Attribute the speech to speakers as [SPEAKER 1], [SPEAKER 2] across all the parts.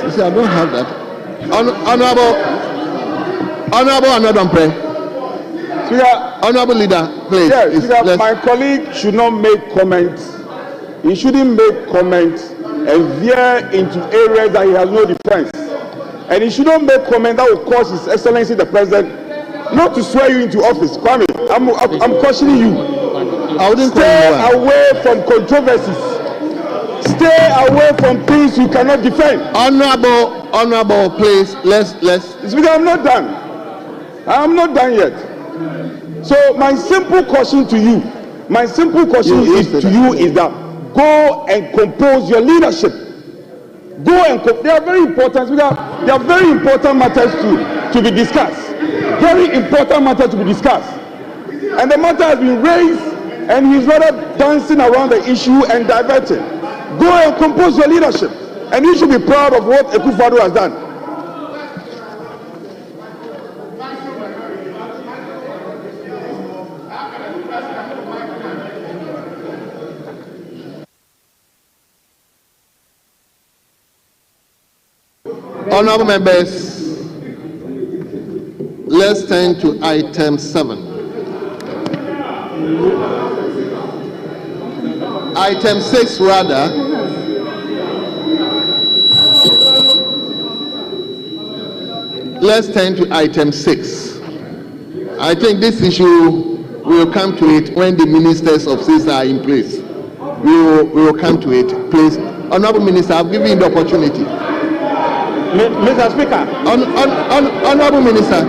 [SPEAKER 1] You see, I don't have that. Honorable Anadampe. Honorable leader, please.
[SPEAKER 2] Yes, my colleague should not make comments. He shouldn't make comments and veer into areas that he has no defense. And he shouldn't make comments that will cause His Excellency the President not to swear you into office. Kwame, I'm cautioning you. Stay away from controversies. Stay away from things you cannot defend.
[SPEAKER 1] Honorable, please. Let's.
[SPEAKER 2] Speaker, I'm not done. I'm not done yet. So my simple caution to you, is that go and compose your leadership. They are very important. There are very important matters to be discussed. Very important matters to be discussed. And the matter has been raised, and he's rather dancing around the issue and diverting. Go and compose your leadership, and you should be proud of what Akufo-Addo has done.
[SPEAKER 1] Honorable members, let's turn to item 7. Item 6, rather. Let's turn to item 6. I think this issue will come to it when the ministers of states are in place. We will come to it. Please, Honorable Minister, I've given you the opportunity.
[SPEAKER 2] Mr. Speaker.
[SPEAKER 1] Honorable Minister.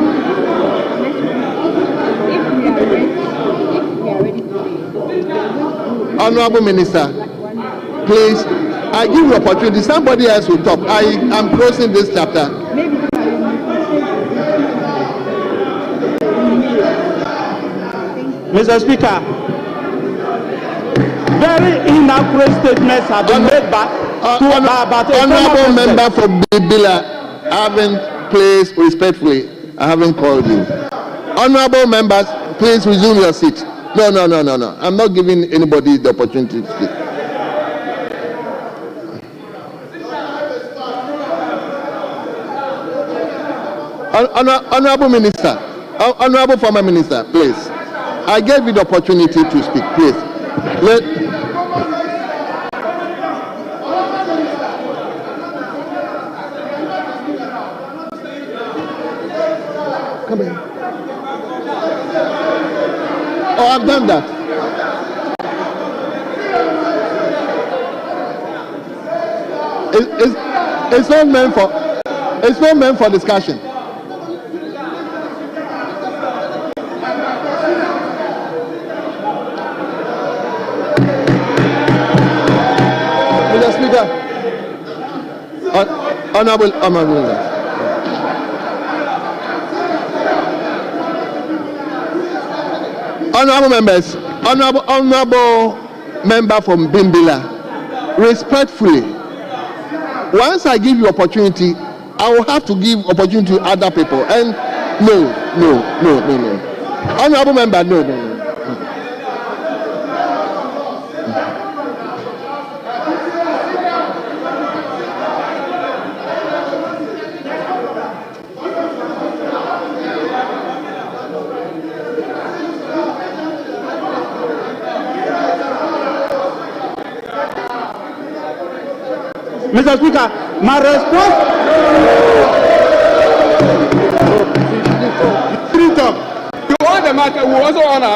[SPEAKER 1] Honorable Minister, please, I give you opportunity. Somebody else will talk. I am closing this chapter.
[SPEAKER 2] Mr. Speaker, very inaccurate statements have been made back.
[SPEAKER 1] Honorable member for Bibila, I haven't, please, respectfully, I haven't called you. Honorable members, please resume your seat. No. I'm not giving anybody the opportunity to speak. Honorable Minister, Honorable former Minister, please. I gave you the opportunity to speak, please. Come in. Oh, I've done that. It's not meant for discussion. Mr. Speaker, honorable. Honorable members, honorable member from Bimbila, respectfully, once I give you opportunity, I will have to give opportunity to other people. And no. Honorable member, no.
[SPEAKER 2] Mr. Speaker, my response.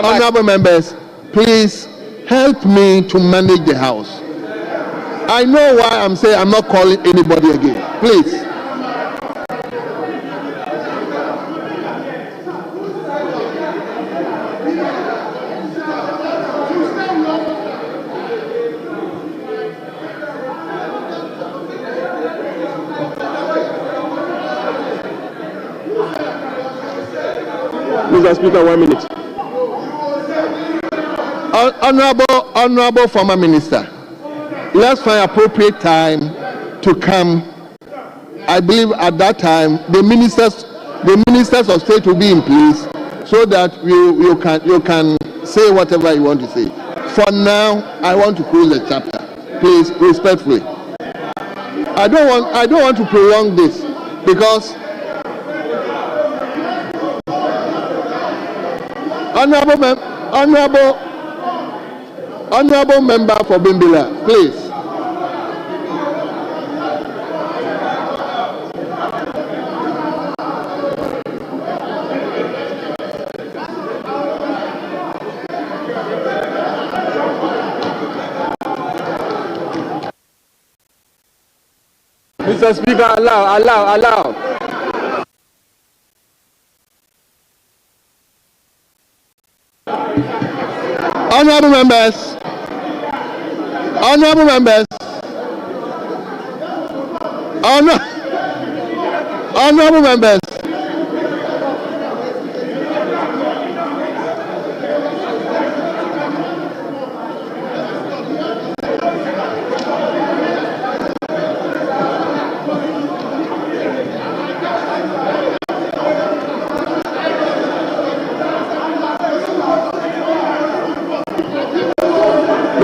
[SPEAKER 1] Honorable members, please help me to manage the House. I know why I'm saying I'm not calling anybody again. Please.
[SPEAKER 2] Mr. Speaker, 1 minute.
[SPEAKER 1] Honorable former minister, let's find appropriate time to come. I believe at that time the ministers of state will be in place so that you can say whatever you want to say. For now, I want to close the chapter. Please, respectfully. I don't want to prolong this because honorable member for Bimbilla, please.
[SPEAKER 2] Mr. Speaker, allow.
[SPEAKER 1] Honorable members, honorable members, honorable members.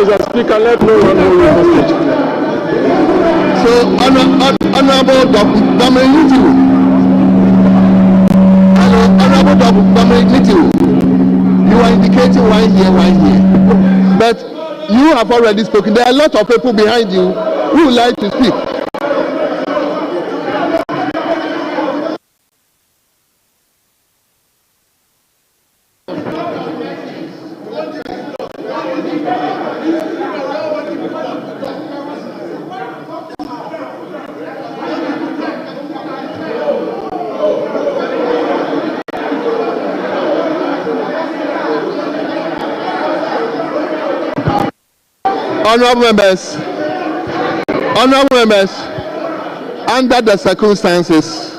[SPEAKER 2] Mr. Speaker, let no one hold you hostage.
[SPEAKER 1] So, Honorable Dominic Nitiwu. Honorable Dominic Nitiwu, you are indicating one here. But you have already spoken. There are a lot of people behind you who would like to speak. Honorable members, under the circumstances,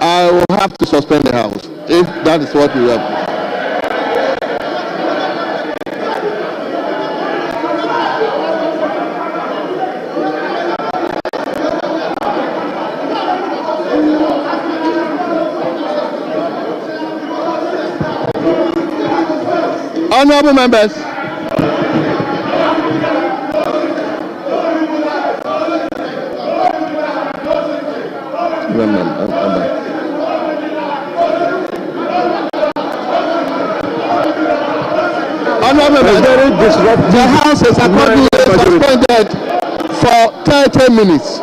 [SPEAKER 1] I will have to suspend the House if that is what we have. Honorable members, the House is accordingly suspended for 30 minutes.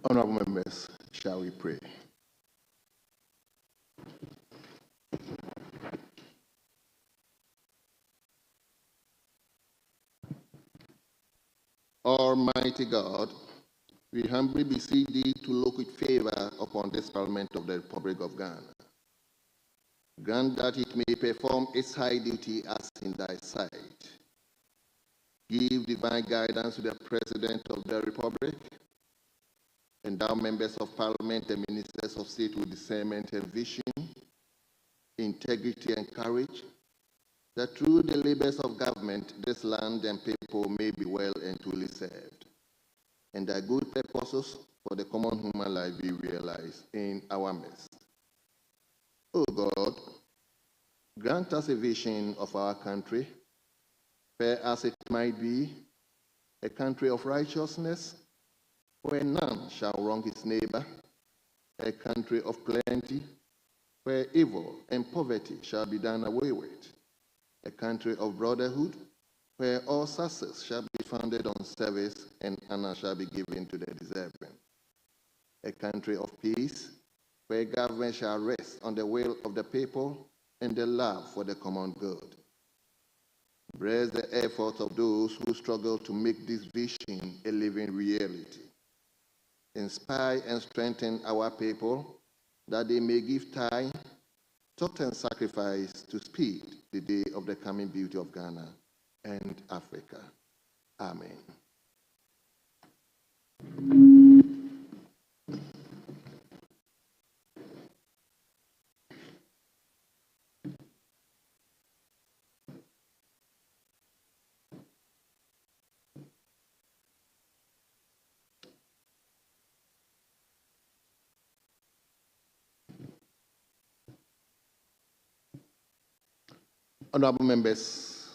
[SPEAKER 1] Honorable members, shall we pray? Almighty God, we humbly beseech thee to look with favor upon this Parliament of the Republic of Ghana. Grant that it may perform its high duty as in thy sight. Give divine guidance to the President of the Republic, endow members of Parliament and ministers of state with discernment and vision, integrity and courage, that through the labors of government, this land and people may be well and truly served, and that good purposes for the common human life be realized in our midst. O God, grant us a vision of our country, fair as it might be, a country of righteousness, where none shall wrong his neighbor, a country of plenty, where evil and poverty shall be done away with, a country of brotherhood, where all success shall be founded on service and honor shall be given to the deserving, a country of peace, where government shall rest on the will of the people and the love for the common good. Bless the efforts of those who struggle to make this vision a living reality. Inspire and strengthen our people that they may give time, thought, and sacrifice to speed the day of the coming beauty of Ghana and Africa. Amen. Honorable members,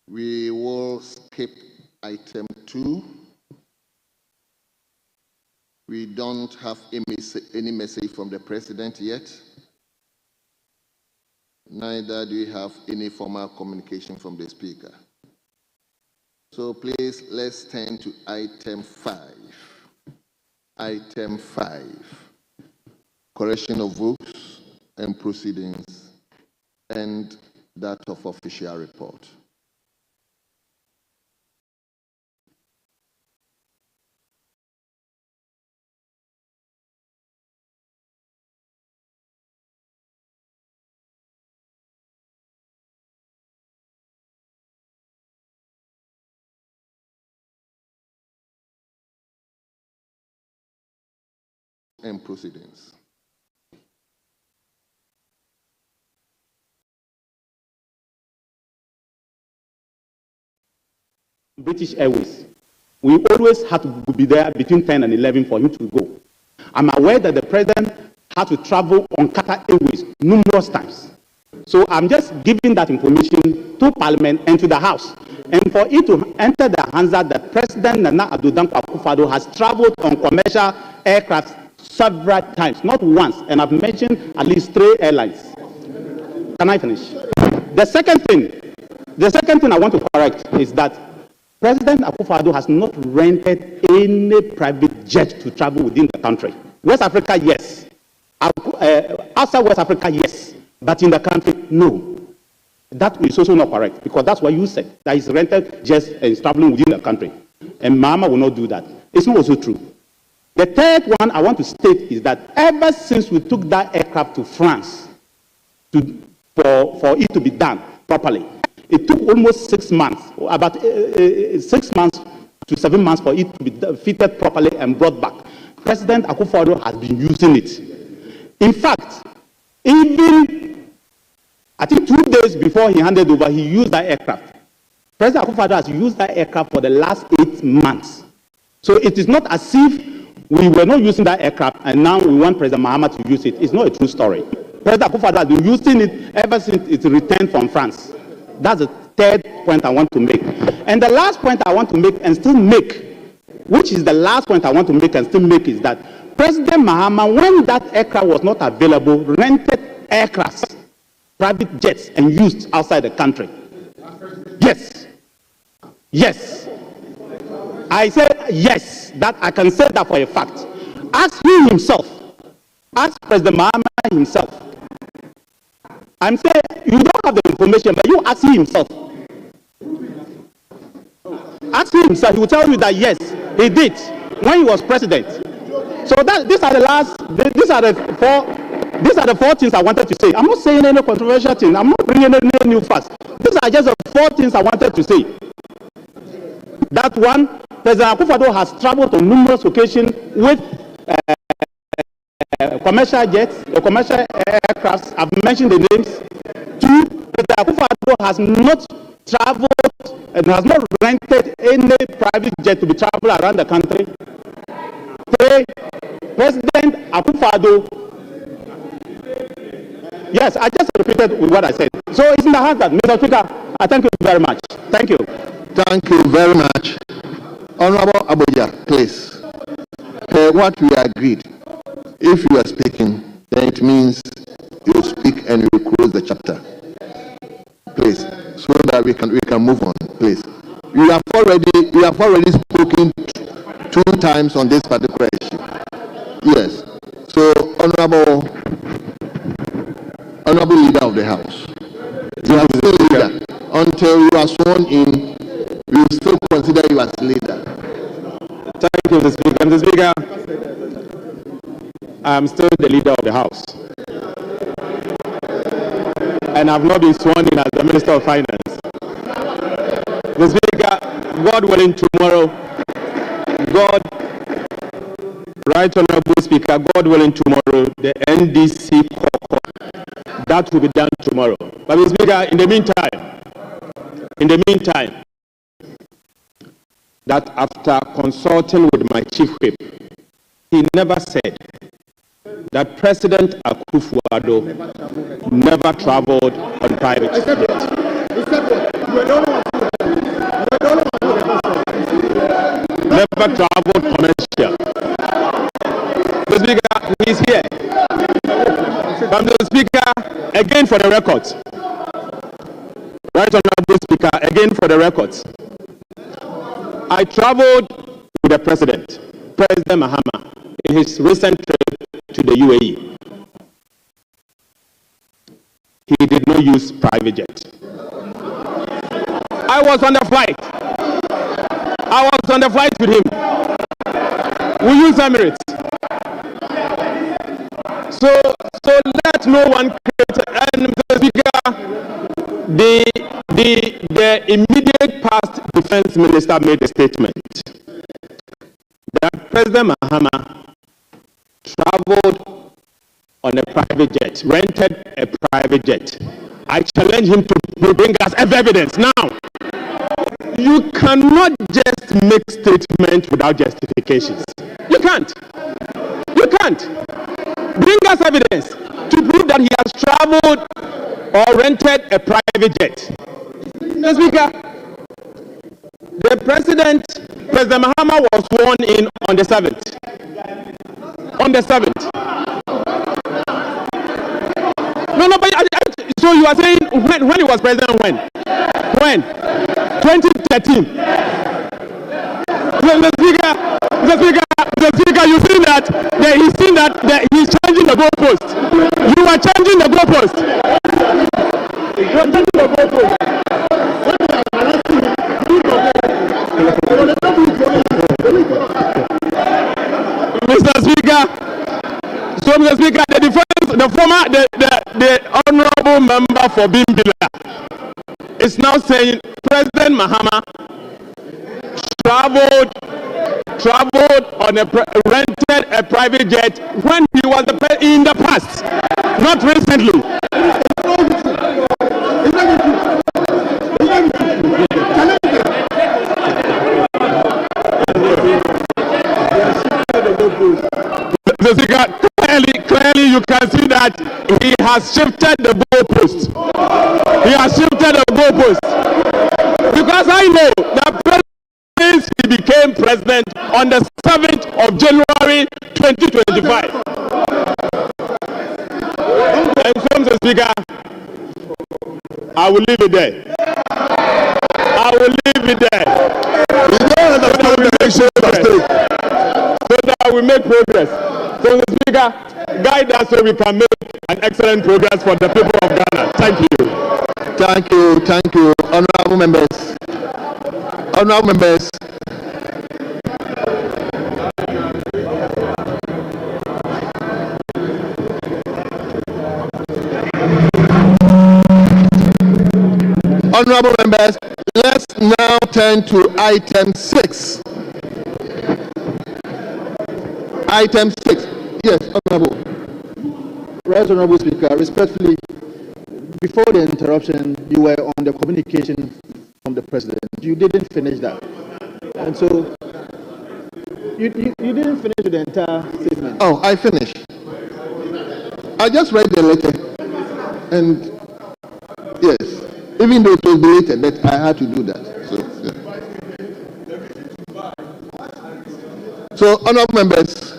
[SPEAKER 1] we will skip item 2. We don't have any message from the President yet. Neither do we have any formal communication from the Speaker. So please, let's turn to item 5. Item 5, correction of votes and proceedings, and that of official report. And proceedings.
[SPEAKER 3] British Airways, we always had to be there between 10 and 11 for him to go. I'm aware that the president had to travel on Qatar Airways numerous times. So I'm just giving that information to Parliament and to the House. And for it to enter the hands that the President Nana Addo Dankwa Akufo-Addo has traveled on commercial aircraft several times, not once, and I've mentioned at least 3 airlines. Can I finish? The second thing I want to correct is that President Akufo-Addo has not rented any private jet to travel within the country. West Africa, yes. Outside West Africa, yes. But in the country, no. That is also not correct, because that's what you said, that is rented jets and is traveling within the country. And Mahama will not do that. It's not also true. The third one I want to state is that ever since we took that aircraft to France for it to be done properly, it took almost 6 months, about 6 months to 7 months for it to be fitted properly and brought back. President Akufo-Addo has been using it. In fact, even I think 2 days before he handed over, he used that aircraft. President Akufo-Addo has used that aircraft for the last 8 months. So it is not as if we were not using that aircraft and now we want President Mahama to use it. It's not a true story. President Akufo-Addo has been using it ever since it returned from France. That's the third point I want to make. And the last point I want to make and still make, which is the last point I want to make and still make, is that President Mahama, when that aircraft was not available, rented aircrafts, private jets, and used outside the country. Yes. Yes. I said yes, that I can say that for a fact. Ask him himself. Ask President Mahama himself. I'm saying you don't have the information, but you ask him himself. Ask him himself. He will tell you that yes, he did when he was president. So these are the four things I wanted to say. I'm not saying any controversial thing. I'm not bringing any new facts. These are just the four things I wanted to say. That one, President Akufo-Addo has traveled on numerous occasions with commercial jets, commercial aircrafts. I've mentioned the names. Two, President Akufo-Addo has not traveled and has not rented any private jet to be traveled around the country. Three, President Akufo-Addo. Yes, I just repeated what I said. So it's in the hands of Mr. Speaker. I thank you very much. Thank you.
[SPEAKER 1] Thank you very much. Honorable Abuja, please. What we agreed, if you are speaking, then it means you speak and you close the chapter. Please, so that we can move on, please. You have already spoken 2 times on this particular issue. Yes. So, honorable leader of the House, you are still leader. Until you are sworn in, we will still consider you as leader.
[SPEAKER 3] Thank you, Mr. Speaker. Mr. Speaker, I am still the leader of the House. And I've not been sworn in as the Minister of Finance. Mr. Speaker, God willing, tomorrow, Right Honorable Speaker, God willing, tomorrow, the NDC call, that will be done tomorrow. But Mr. Speaker, in the meantime, that after consulting with my chief whip, he never said that President Akufo-Addo never traveled on private jet. Never traveled commercial. Mr. Speaker, he's here. But Mr. Speaker, again for the records. Right Honorable Speaker, again for the records. I traveled with the President Mahama, in his recent trip to the UAE. He did not use private jet. I was on the flight. With him. We use Emirates. So let no one create. And Mr. Speaker, the immediate past defense minister made a statement that President Mahama traveled on a private jet, rented a private jet. I challenge him to bring us evidence. Now, you cannot just make statements without justifications. You can't. Bring us evidence to prove that he has traveled or rented a private jet. Mr. Speaker, the President Mahama was sworn in on the 7th. No, but so you are saying when he was president, when? 2013. Mr. Speaker, you see that he's changing the goalpost. You are changing the goalpost. Mr. Speaker, the honorable member for Bimbila is now saying President Mahama traveled on rented a private jet when he was in the past, not recently. Mr. Speaker, clearly you can see that he has shifted the goalpost. Because I know that since he became president on the 7th of January 2025. And so, Mr. Speaker, I will leave it there.
[SPEAKER 2] make progress. So, Mr. Speaker, guide us so we can make an excellent progress for the people of Ghana. Thank you.
[SPEAKER 1] Thank you, honorable members. Honorable members. Honorable members, let's now turn to item 6. Item 6. Yes, Honorable.
[SPEAKER 4] Right, Honorable Speaker, respectfully, before the interruption, you were on the communication from the President. You didn't finish that. And so, you didn't finish the entire statement.
[SPEAKER 1] Oh, I finished. I just read the letter. And, yes. Even though it was belated, but I had to do that. So honorable members,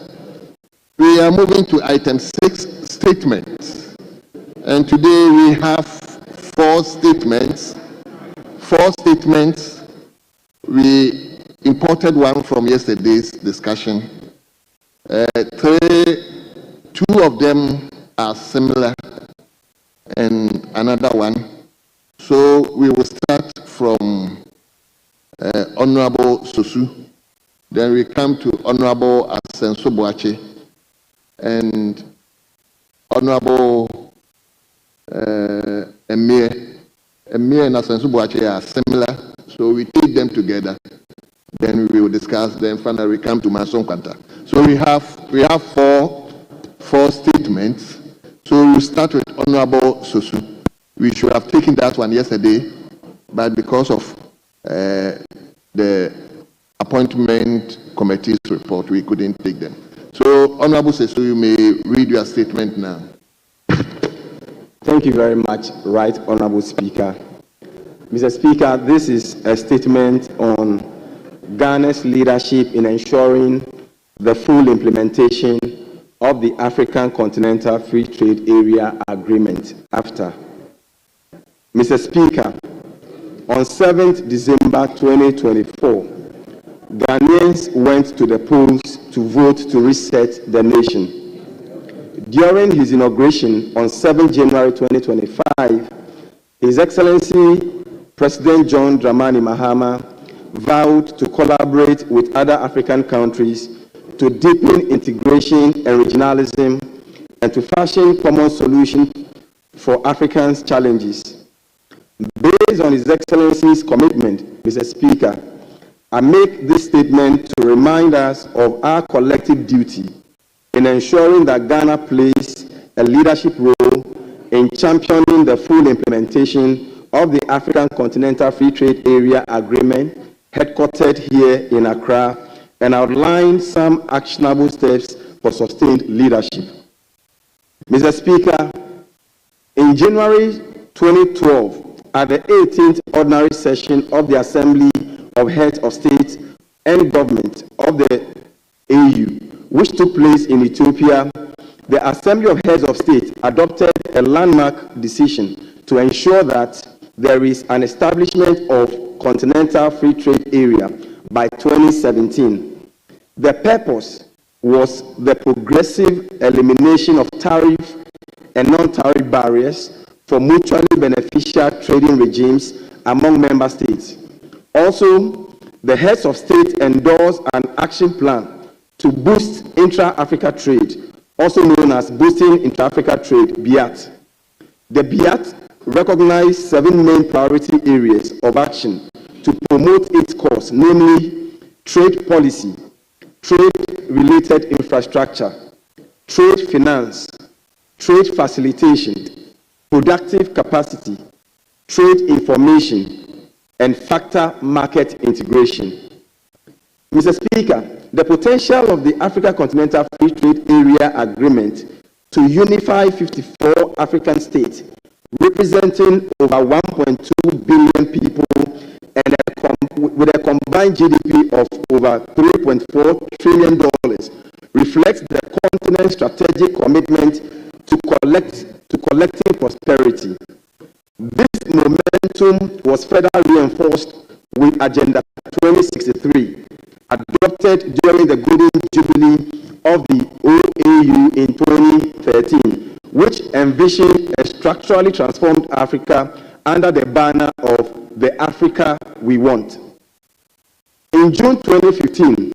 [SPEAKER 1] we are moving to item 6, statements. And today we have 4 statements. 4 statements. We imported one from yesterday's discussion. 2 of them are similar, and another one. So we will start from Honorable Sosu, then we come to Honorable Asenso Boache, and Honorable Emir. Emir and Asenso Boache are similar, so we take them together. Then we will discuss. Then finally we come to Manson Kwanta. So we have four statements. So we start with Honorable Sosu. We should have taken that one yesterday, but because of the appointment committee's report, we couldn't take them. So, Honorable Sesu, you may read your statement now.
[SPEAKER 5] Thank you very much, Right Honorable Speaker. Mr. Speaker, this is a statement on Ghana's leadership in ensuring the full implementation of the African Continental Free Trade Area Agreement, AfCFTA. Mr. Speaker, on 7th December 2024, Ghanaians went to the polls to vote to reset the nation. During his inauguration on 7th January 2025, His Excellency President John Dramani Mahama vowed to collaborate with other African countries to deepen integration and regionalism and to fashion common solutions for Africans' challenges. Based on His Excellency's commitment, Mr. Speaker, I make this statement to remind us of our collective duty in ensuring that Ghana plays a leadership role in championing the full implementation of the African Continental Free Trade Area Agreement, headquartered here in Accra, and outline some actionable steps for sustained leadership. Mr. Speaker, in January 2012, at the 18th Ordinary Session of the Assembly of Heads of State and Government of the AU, which took place in Ethiopia, the Assembly of Heads of State adopted a landmark decision to ensure that there is an establishment of Continental Free Trade Area by 2017. The purpose was the progressive elimination of tariff and non-tariff barriers for mutually beneficial trading regimes among member states. Also, the heads of state endorsed an action plan to boost intra-Africa trade, also known as Boosting Intra-Africa Trade, BIAT. The BIAT recognized 7 main priority areas of action to promote its cause, namely trade policy, trade-related infrastructure, trade finance, trade facilitation, productive capacity, trade information, and factor market integration. Mr. Speaker, the potential of the Africa Continental Free Trade Area Agreement to unify 54 African states, representing over 1.2 billion people and with a combined GDP of over $3.4 trillion, reflects the continent's strategic commitment to collecting prosperity. This momentum was further reinforced with Agenda 2063, adopted completed during the Golden Jubilee of the OAU in 2013, which envisioned a structurally transformed Africa under the banner of the Africa we want. In June 2015,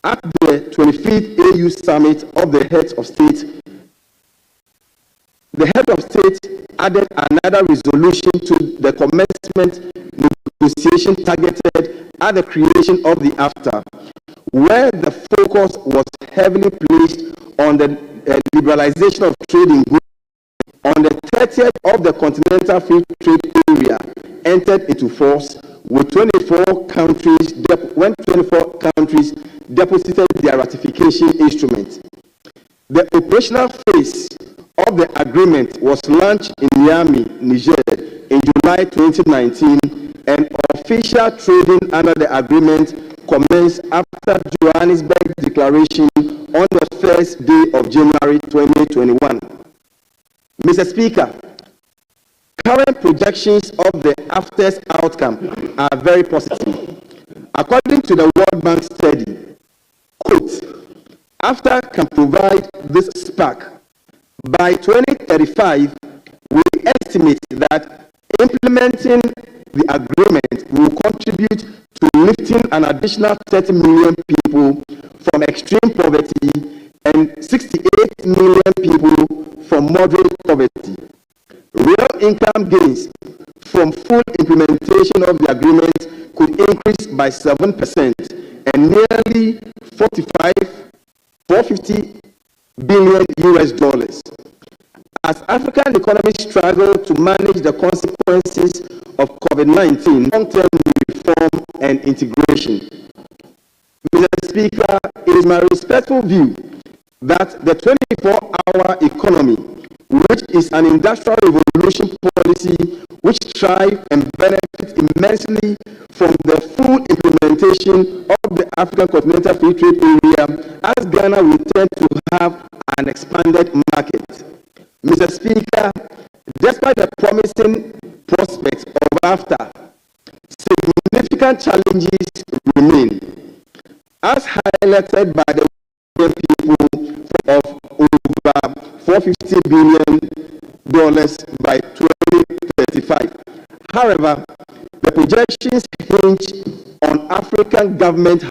[SPEAKER 5] at the 25th AU Summit of the Heads of State, the Head of State added another resolution to the commencement negotiation targeted at the creation of the AfCFTA, where the focus was heavily placed on the liberalization of trade in goods. On the 30th of the Continental Free Trade Area entered into force with 24 countries deposited their ratification instrument. The operational phase of the agreement was launched in Niamey, Niger in July 2019, and official trading under the agreement commenced after Johannesburg Declaration on the first day of January 2021. Mr. Speaker, current projections of the AfCFTA's outcome are very positive. According to the World Bank study, quote, AfCFTA can provide this spark. By 2035, we estimate that implementing the agreement will contribute to lifting an additional 30 million people from extreme poverty and 68 million people from moderate poverty. Real income gains from full implementation of the agreement could increase by 7% and nearly 450 billion US dollars. As African economies struggle to manage the consequences of COVID-19, long-term reform and integration. Mr. Speaker, it is my respectful view that the 24-hour economy, which is an industrial revolution policy which strives and benefits immensely from the full implementation of the African Continental Free Trade Area, as Ghana will tend to have an expanded market. Mr. Speaker, despite the promising prospects of AfCFTA, significant challenges remain, as highlighted by the people of over $450 billion by 2035. However, the projections hinge on African government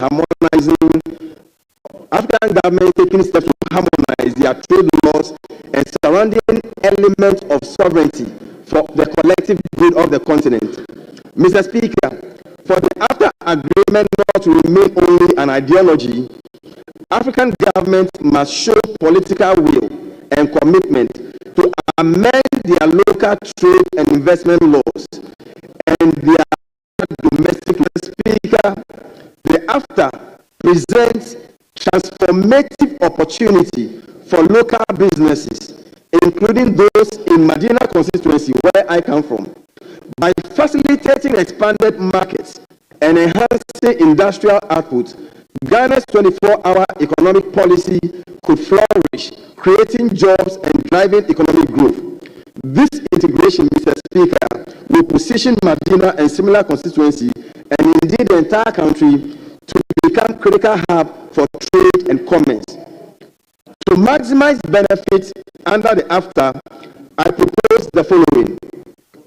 [SPEAKER 5] taking steps to harmonize their trade laws and surrounding elements of sovereignty for the collective good of the continent. Mr. Speaker, for the AfCFTA agreement not to remain only an ideology, African governments must show political will and commitment to amend their local trade and investment laws and their domestic. Speaker, the AfCFTA presents transformative opportunity for local businesses, including those in Medina constituency where I come from, by facilitating expanded markets and enhancing industrial output. Ghana's 24-hour economic policy could flourish, creating jobs and driving economic growth. This integration, Mr. Speaker, will position Medina and similar constituency, and indeed the entire country, to become critical hub for trade and commerce. To maximize benefits under the AfCFTA, I propose the following.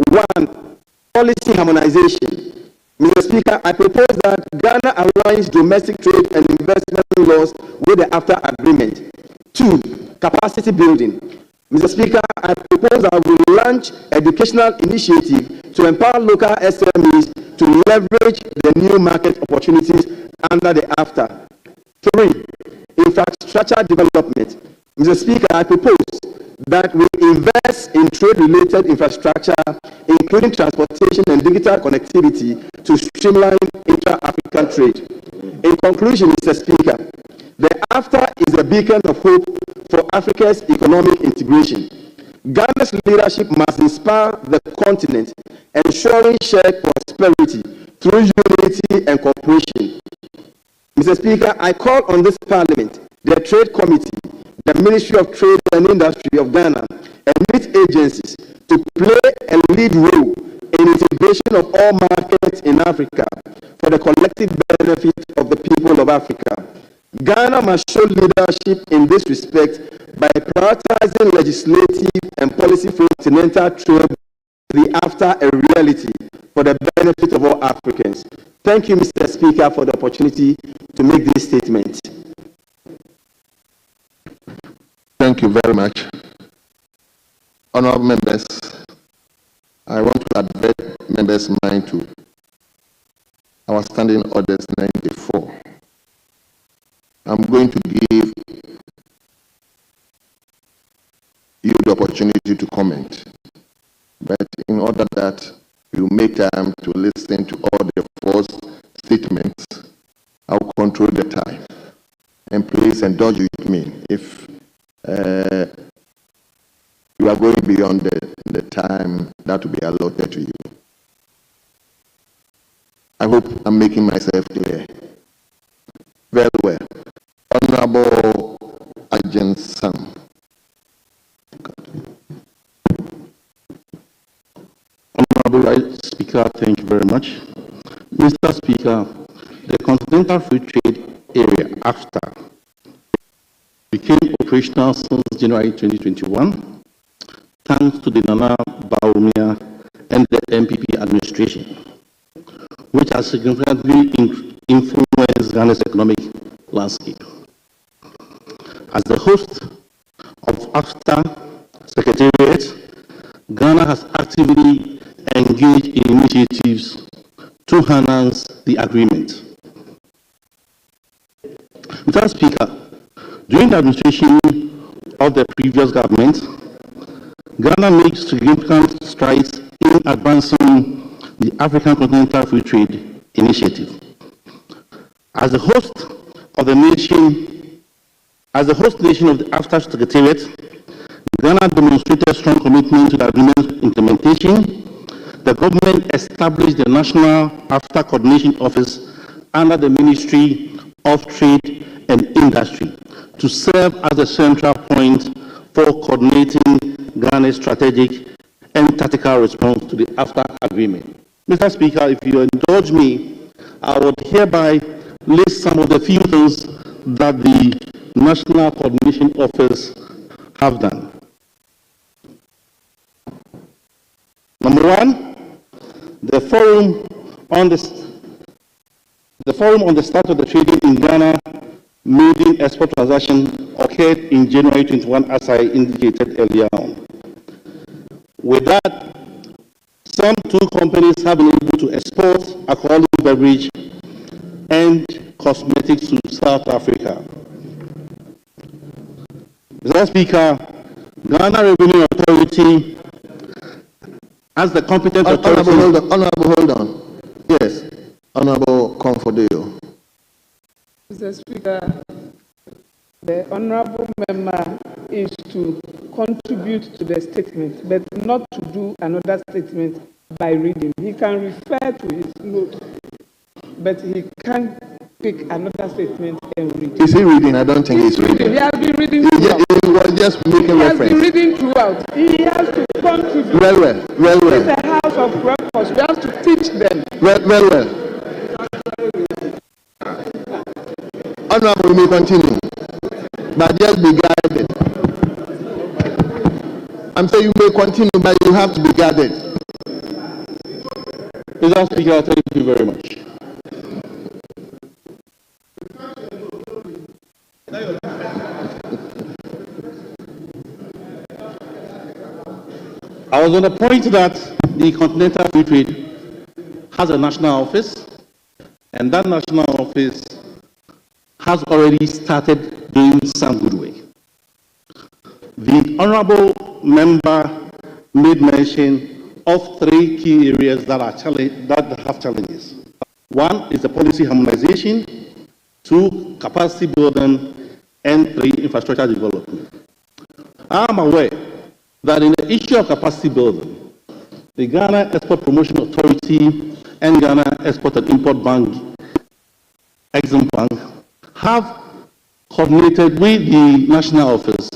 [SPEAKER 5] 1. Policy harmonization. Mr. Speaker, I propose that Ghana aligns domestic trade and investment laws with the AfCFTA agreement. 2. Capacity building. Mr. Speaker, I propose that we launch educational initiative to empower local SMEs to leverage the new market opportunities under the AfCFTA. 3. Infrastructure development. Mr. Speaker, I propose that we invest in trade-related infrastructure, including transportation and digital connectivity, to streamline intra-African trade. In conclusion, Mr. Speaker, the AfCFTA is a beacon of hope for Africa's economic integration. Ghana's leadership must inspire the continent, ensuring shared prosperity through unity and cooperation. Mr. Speaker, I call on this Parliament, the Trade Committee, the Ministry of Trade and Industry of Ghana, and its agencies to play a lead role in integration of all markets in Africa for the collective benefit of the people. people of Africa. Ghana must show leadership in this respect by prioritizing legislative and policy for continental trade after a reality for the benefit of all Africans. Thank you, Mr. Speaker, for the opportunity to make this statement.
[SPEAKER 1] Thank you very much. Honorable members, I want to advert members' mind to our standing orders 94. I'm going to give you the opportunity to comment, but in order that you make time to listen to all the false statements, I'll control the time. And please indulge with me if you are going beyond the time that will be allotted to you. I hope I'm making myself clear. Very well. Honorable Agent Sam.
[SPEAKER 6] Honorable Speaker, thank you very much. Mr. Speaker, the Continental Free Trade Area AfCFTA became operational since January 2021, thanks to the Nana Bawumia and the MPP administration, which has significantly influenced Ghana's economic landscape. As the host of AfCFTA Secretariat, Ghana has actively engaged in initiatives to enhance the agreement. Mr. Speaker, during the administration of the previous government, Ghana made significant strides in advancing the African Continental Free Trade Initiative. As the host nation of the AfCFTA Secretariat, Ghana demonstrated strong commitment to the agreement's implementation. The government established the National AfCFTA Coordination Office under the Ministry of Trade and Industry to serve as a central point for coordinating Ghana's strategic and tactical response to the AfCFTA agreement. Mr. Speaker, if you indulge me, I would hereby list some of the few things that the National Coordination Office have done. Number one, the forum on the start of the trading in Ghana maiden export transaction occurred in January 21, as I indicated earlier on. With that, some two companies have been able to export alcoholic beverage and cosmetics to South Africa. Mr. Speaker, Ghana Revenue Authority, as the competent authority...
[SPEAKER 1] Honorable, hold on. Yes, Honorable Confodeo.
[SPEAKER 7] Mr. Speaker, the honorable member is to contribute to the statement, but not to do another statement by reading. He can refer to his note, but he can't pick another statement and read.
[SPEAKER 1] Is he reading? I don't think he's reading.
[SPEAKER 7] He has been reading throughout.
[SPEAKER 1] He was just making reference.
[SPEAKER 7] He has been reading throughout. He has to contribute.
[SPEAKER 1] Well.
[SPEAKER 7] It's a house of records. We have to teach them.
[SPEAKER 1] Well. Honorable, we may continue, but just be guided. I'm saying you may continue, but you have to be guided.
[SPEAKER 6] Mr. Speaker, thank you very much. I was on the point that the Continental Free Trade has a national office, and that national office has already started doing some good work. The honorable member made mention of three key areas that have challenges. One is the policy harmonization, two, capacity building, and three, infrastructure development. I am aware that in the issue of capacity building, the Ghana Export Promotion Authority and Ghana Export and Import Bank, Exim Bank, have coordinated with the national office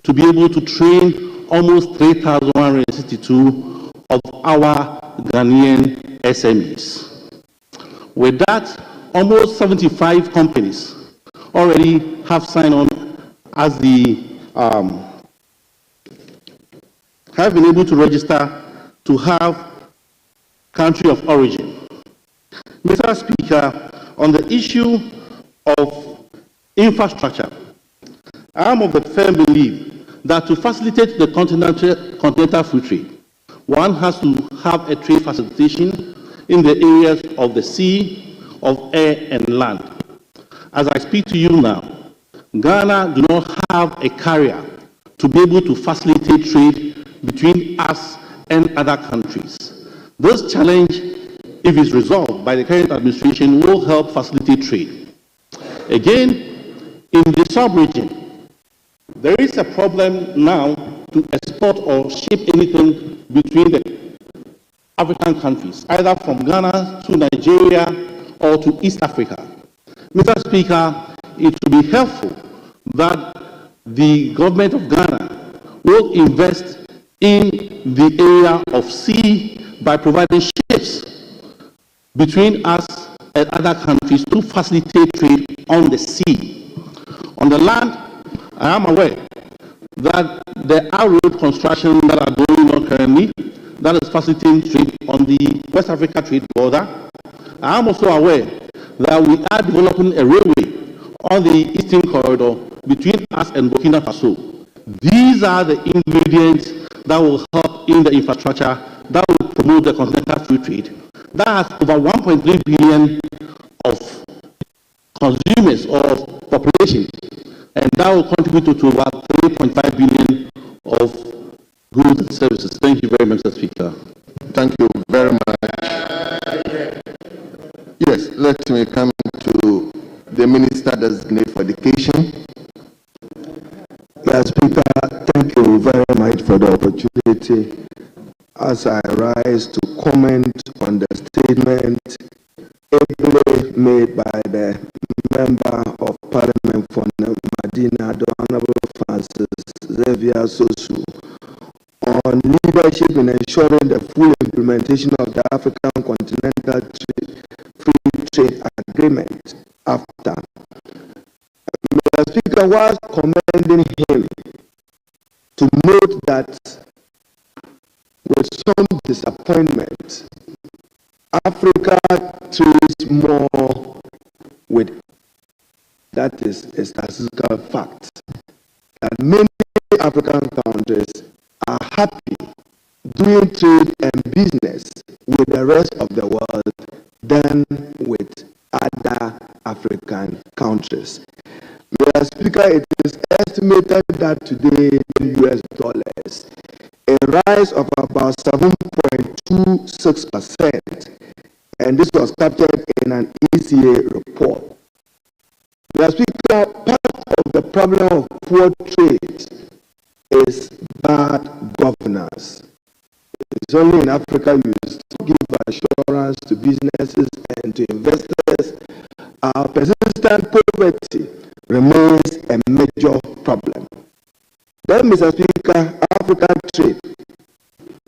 [SPEAKER 6] to be able to train almost 3,162 of our Ghanaian SMEs. With that, almost 75 companies already have signed on as the have been able to register to have country of origin. Mr. Speaker, on the issue of infrastructure, I am of the firm belief that to facilitate the continental free trade, one has to have a trade facilitation in the areas of the sea, of air, and land. As I speak to you now, Ghana do not have a carrier to be able to facilitate trade between us and other countries. This challenge, if it's resolved by the current administration, will help facilitate trade. Again, in the sub-region, there is a problem now to export or ship anything between the African countries, either from Ghana to Nigeria or to East Africa. Mr. Speaker, it will be helpful that the government of Ghana will invest in the area of sea by providing ships between us and other countries to facilitate trade on the sea. On the land, I am aware that there are road construction that are going on currently that is facilitating trade on the West Africa trade border. I am also aware that we are developing a railway on the eastern corridor between us and Burkina Faso. These are the ingredients that will help in the infrastructure that will promote the continental free trade. That has over 1.3 billion of consumers or population, and that will contribute to about 3.5 billion of goods and services. Thank you very much, Mr. Speaker.
[SPEAKER 1] Thank you very much. Yes, let me come to the Minister Designate for Education.
[SPEAKER 8] Mr. Speaker, thank you very much for the opportunity. As I rise to comment on the statement ably made by the Member of Parliament for Medina, the Honorable Francis Xavier Sosu, on leadership in ensuring the full implementation of the African Continental Free Trade Agreement, AfCFTA. Mr. Speaker, was commending him to note that with some disappointment, Africa trades more with, that is a statistical fact, that many African countries are happy doing trade and business with the rest of the world than with other African countries. Mr. Speaker, it is estimated that today in US dollars, a rise of about 7.26%, and this was captured in an ECA report. Mr. Speaker, part of the problem of poor trade is bad governance. It's only in Africa you give assurance to businesses and to investors. Our persistent poverty remains a major problem. Then, Mr. Speaker, African trade,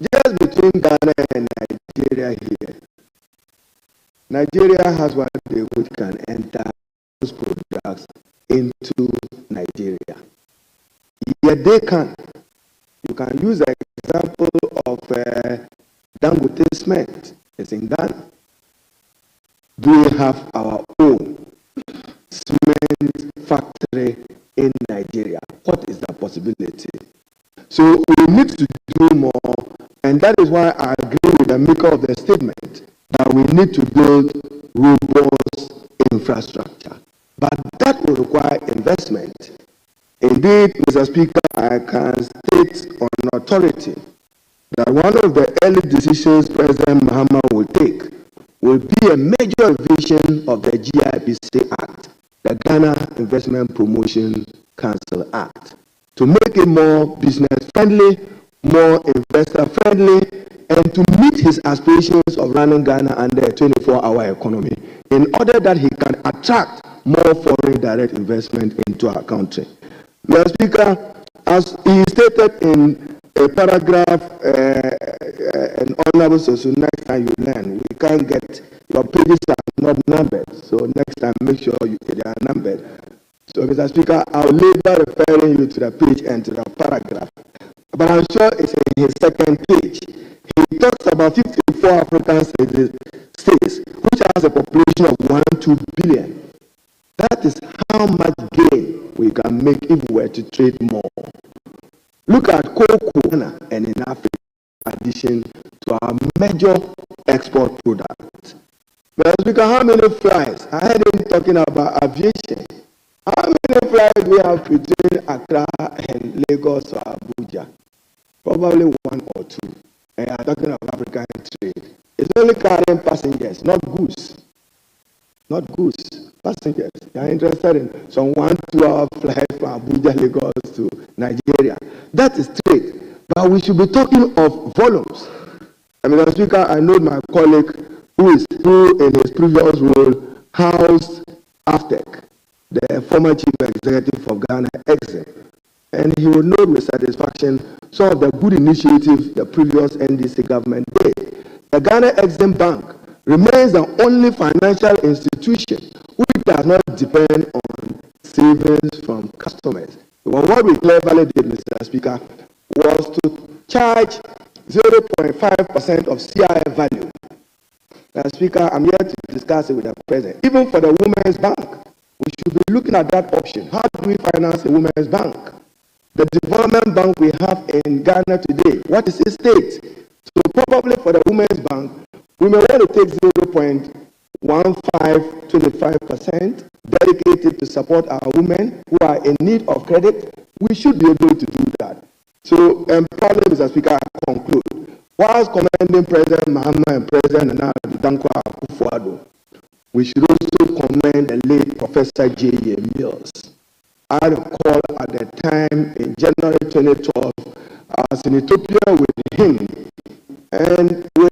[SPEAKER 8] just between Ghana and Nigeria here, Nigeria has what they can enter those products into Nigeria. Yet they can. You can use the example of Dangote cement. It's in Ghana. We have our own cement factory in Nigeria. What is that possibility? So we need to do more, and that is why I agree with the maker of the statement that we need to build robust infrastructure. But that will require investment. Indeed, Mr. Speaker, I can state on authority that one of the early decisions President Mahama will take will be a major revision of the GIBC Act, the Ghana Investment Promotion Council Act, to make it more business-friendly, more investor-friendly, and to meet his aspirations of running Ghana under a 24-hour economy, in order that he can attract more foreign direct investment into our country. Mr. Speaker, as he stated in a paragraph, an honorable Sosu, next time you learn, we can't get, your pages are not numbered. So next time, make sure they are numbered. So, Mr. Speaker, I'll later referring you to the page and to the paragraph. But I'm sure it's in his second page. He talks about 54 African states, which has a population of 1.2 billion. That is how much gain we can make if we were to trade more. Look at cocoa and in Africa, in addition to our major export product. Mr. Speaker, how many flights? I heard him talking about aviation. How many flights we have between Accra and Lagos or Abuja? Probably one or two. And I'm talking of African trade. It's only carrying passengers, not goods. Not goods, passengers. They are interested in some 1-2 hour flight from Abuja, Lagos to Nigeria. That is trade. But we should be talking of volumes. Mr. Speaker, I know my colleague who in his previous role housed AfCFTA, the former chief executive of Ghana Exim, and he will note with satisfaction some of the good initiatives the previous NDC government did. The Ghana Exim Bank remains the only financial institution which does not depend on savings from customers. Well, what we cleverly did, Mr. Speaker, was to charge 0.5% of CIF value. Mr. Speaker, I'm here to discuss it with the President. Even for the Women's Bank, we should be looking at that option. How do we finance a Women's Bank? The development bank we have in Ghana today, what is its state? So probably for the Women's Bank, we may want to take 0.1525% dedicated to support our women who are in need of credit. We should be able to do that. So, probably, Mr. Speaker, I conclude. Whilst commending President Mahama and President Nana Dankwa Akufo-Addo, we should also commend the late Professor J.A. Mills. I recall at the time in January 2012, I was in Ethiopia with him, and we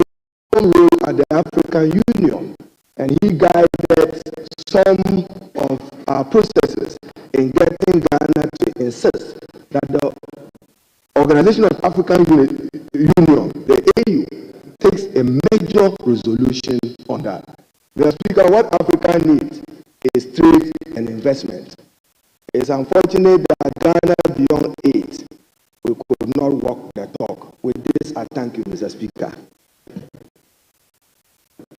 [SPEAKER 8] role at the African Union, and he guided some of our processes in getting Ghana to insist that the Organization of African Union, the AU, takes a major resolution on that. Mr. Speaker, what Africa needs is trade and investment. It's unfortunate that Ghana beyond 8, we could not walk the talk. With this, I thank you, Mr. Speaker.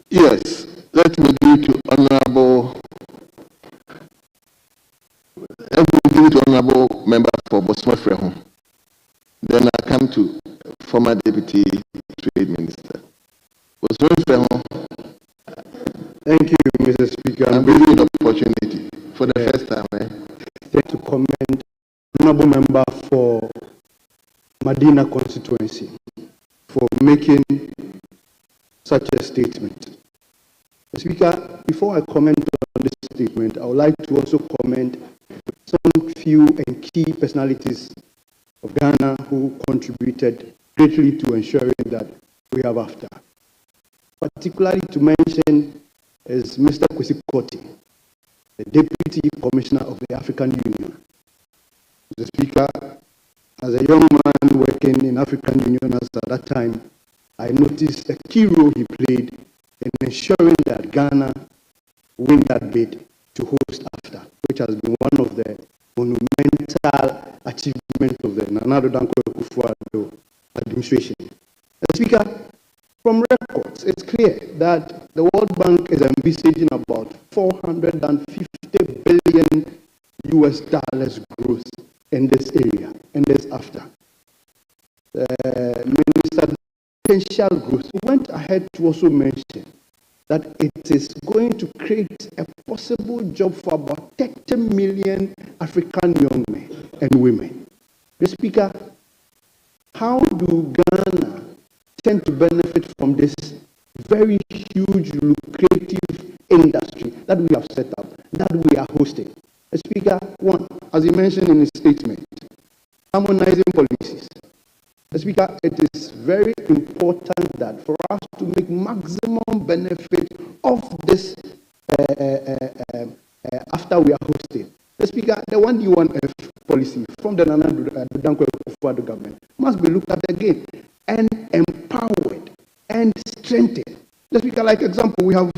[SPEAKER 1] Yes, let me give it to Honorable Member for Bosma Freho. Then I come to former Deputy Trade Minister. Bosma Freho.
[SPEAKER 9] Thank you, Mr. Speaker.
[SPEAKER 1] I'm giving you the opportunity for the first time.
[SPEAKER 9] To commend Honorable Member for Medina constituency for making such a statement. Mr. Speaker, before I comment on this statement, I would like to also comment some few and key personalities of Ghana who contributed greatly to ensuring that we have AfCFTA. Particularly to mention is Mr. Kwesi Koti, the Deputy Commissioner of the African Union. Mr. Speaker, as a young man working in African Union at that time, I noticed the key role he played in ensuring that Ghana win that bid to host AfCFTA, which has been one of the monumental achievements of the Nana Dankwa Akufo-Addo administration. Mr. Speaker, from records, it's clear that the World Bank is envisaging about $450 billion growth in this area, in this AfCFTA. Minister Potential Growth went ahead to also mention that it is going to create a possible job for about 30 million African young men and women. Mr. Speaker, how do Ghana tend to benefit from this very huge, lucrative industry that we have set up, that we are hosting? Mr. Speaker, one, as he mentioned in his statement, harmonizing policies. Mr. Speaker, it is very important that for us to make maximum benefit of this after we are hosting. Mr. Speaker, the 1D1F policy from the Nana Dankwa Akufo-Addo government must be looked at again and empowered and strengthened. Mr. Speaker, like example, we have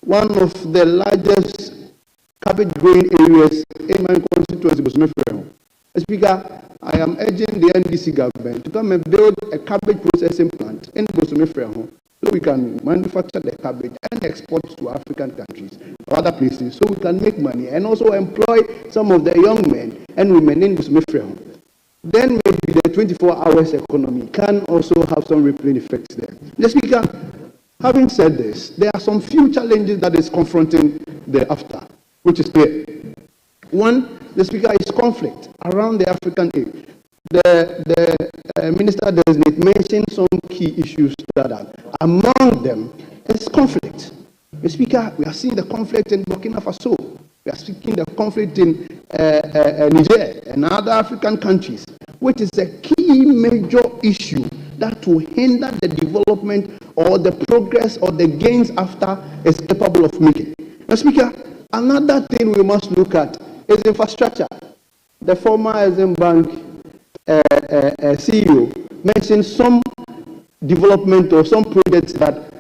[SPEAKER 9] one of the largest cabbage growing areas in my constituency, Bosomefremo. Speaker, I am urging the NDC government to come and build a cabbage processing plant in Bosomefremo so we can manufacture the cabbage and export to African countries or other places so we can make money and also employ some of the young men and women in Bosomefremo. Then maybe the 24 hours economy can also have some rippling effects there. The Speaker, having said this, there are some few challenges that is confronting the AfTA, which is clear. One, the Speaker, is conflict around the African area. The Minister Designate mentioned some key issues that are among them is conflict. The Speaker, we are seeing the conflict in Burkina Faso. We are seeing the conflict in Niger and other African countries, which is a key major issue that will hinder the development or the progress or the gains AfTA is capable of making. Now, Speaker, another thing we must look at is infrastructure. The former Exim Bank CEO mentioned some development or some projects that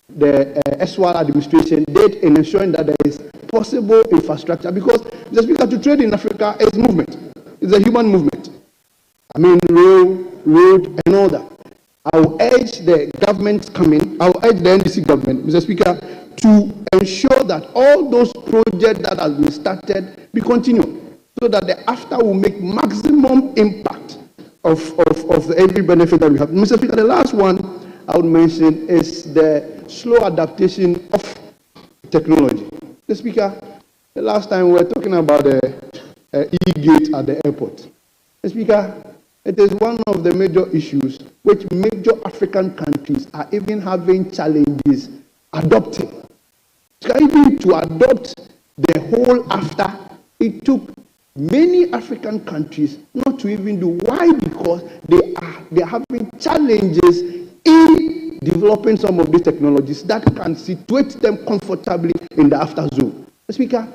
[SPEAKER 9] the SWAL administration did in ensuring that there is possible infrastructure, because the Speaker, to trade in Africa is movement. It's a human movement. I mean, road, and all that. I will urge the government coming, I will urge the NDC government, Mr. Speaker, to ensure that all those projects that have been started be continued, so that the AfTA will make maximum impact of every benefit that we have. Mr. Speaker, the last one I would mention is the slow adaptation of technology. Mr. Speaker, the last time we were talking about the e-gate at the airport. Mr. Speaker, it is one of the major issues which major African countries are even having challenges adopting. Even to adopt the whole AfTA, it took many African countries not to even do. Why? Because they are having challenges in developing some of these technologies that can situate them comfortably in the AfTA zone. Speaker,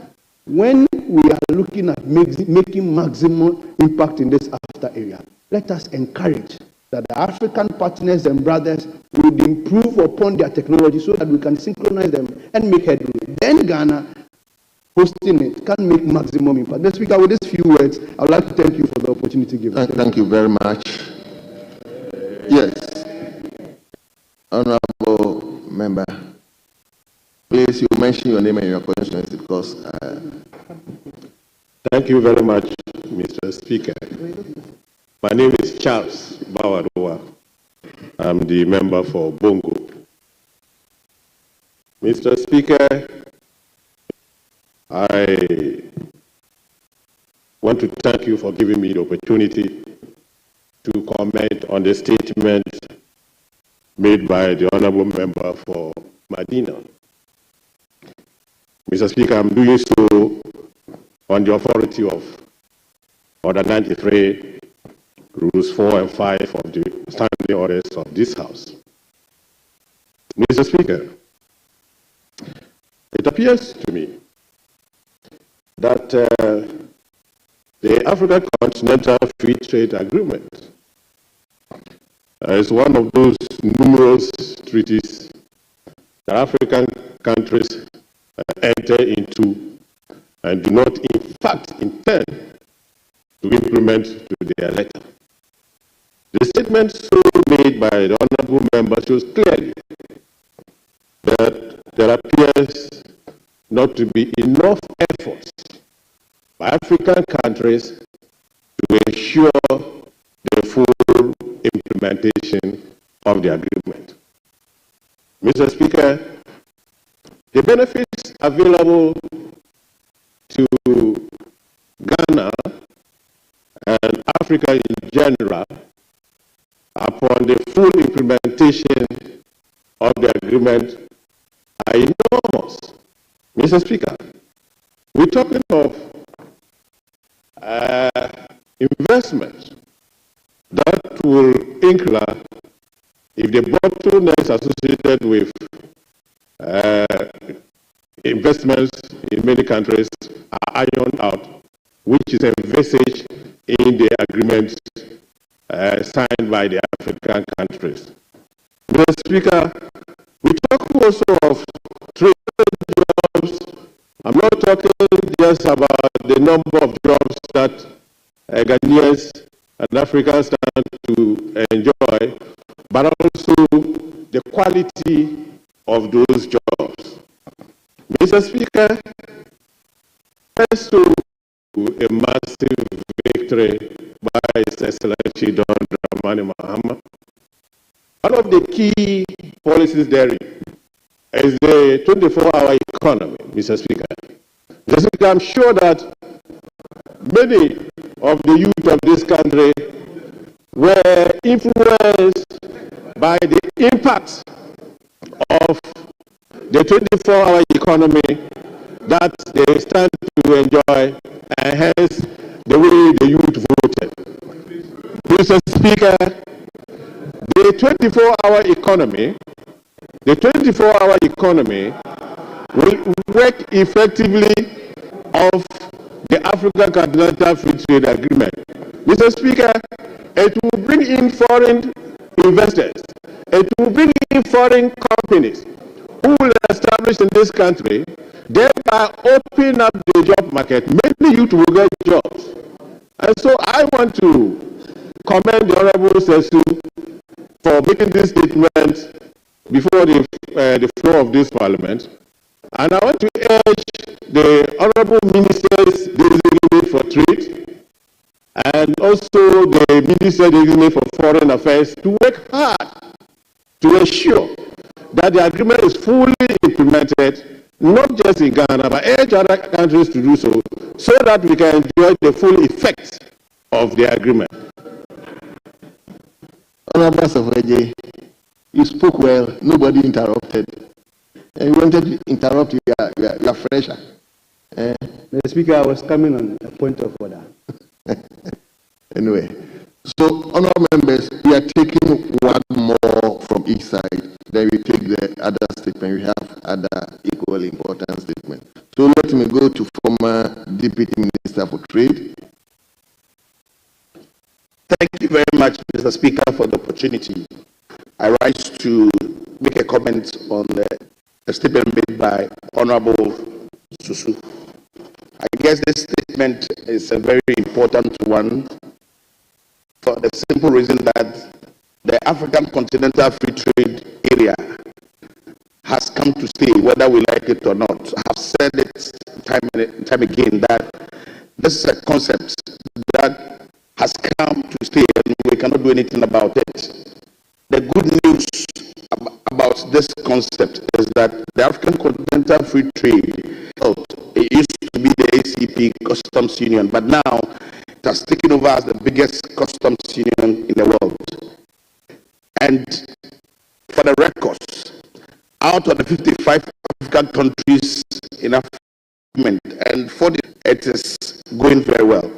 [SPEAKER 9] when we are looking at making maximum impact in this AfTA area, let us encourage that the African partners and brothers would improve upon their technology so that we can synchronize them and make headway. Then Ghana, hosting it, can make maximum impact. Mr. Speaker, with these few words, I would like to thank you for the opportunity given.
[SPEAKER 1] Thank you very much. Yes. Honorable Member, please, you mention your name and your constituency because...
[SPEAKER 10] Thank you very much, Mr. Speaker. My name is Charles Bawadoa. I'm the member for Bongo. Mr. Speaker, I want to thank you for giving me the opportunity to comment on the statement made by the Honorable Member for Medina. Mr. Speaker, I'm doing so on the authority of Order 93, Rules 4 and 5 of the standing orders of this House. Mr. Speaker, it appears to me that the African Continental Free Trade Agreement is one of those numerous treaties that African countries enter into and do not in fact intend to implement to their letter. The statement so made by the Honorable Member shows clearly that there appears not to be enough efforts by African countries to ensure the full implementation of the agreement. Mr. Speaker, the benefits available to Ghana and Africa in general upon the full implementation of the agreement are enormous. Mr. Speaker, we're talking of investment that will incur if the bottlenecks associated with investments in many countries are ironed out, which is envisaged in the agreement signed by the African countries. Mr. Speaker, we talk also of trade jobs, I'm not talking just about the number of jobs that Ghanaians and Africans stand to enjoy, but also the quality of those jobs. Mr. Speaker, thanks to a massive victory by His Excellency Don Dramani Mahama, one of the key policies there is the 24-hour economy, Mr. Speaker. Mr. Speaker, I'm sure that many of the youth of this country were influenced by the impact of the 24-hour economy that they stand to enjoy, and hence the way the youth voted. Mr. Speaker, the 24-hour economy will work effectively off the African Continental Free Trade Agreement. Mr. Speaker, it will bring in foreign investors. It will bring in foreign companies who will establish in this country, thereby open up the job market. Many youth will get jobs. And so I want to commend the Honorable Sesu for making this statement before the floor of this Parliament. And I want to urge the Honorable Ministers designate for Trade and also the Minister designate for Foreign Affairs to work hard to ensure that the agreement is fully implemented, not just in Ghana, but urge other countries to do so, so that we can enjoy the full effect of the agreement.
[SPEAKER 1] Honorable Safraje, you spoke well, nobody interrupted. And you wanted to interrupt your fresher.
[SPEAKER 9] Mr. Speaker, I was coming on a point of order.
[SPEAKER 1] Anyway, so honorable members, we are taking one more from each side. Then we take the other statement. We have other equally important statements. So let me go to former Deputy Minister for Trade.
[SPEAKER 11] Thank you very much, Mr. Speaker, for the opportunity. I rise to make a comment on the statement made by Honorable Susu. I guess this statement is a very important one for the simple reason that the African Continental Free Trade Area has come to stay, whether we like it or not. I have said it time and time again that this is a concept that has come to stay and we cannot do anything about it. The good news about this concept is that the African Continental Free Trade, it used to be the ACP Customs Union, but now it has taken over as the biggest customs union in the world. And for the records, out of the 55 African countries in Africa, and 40, it is going very well.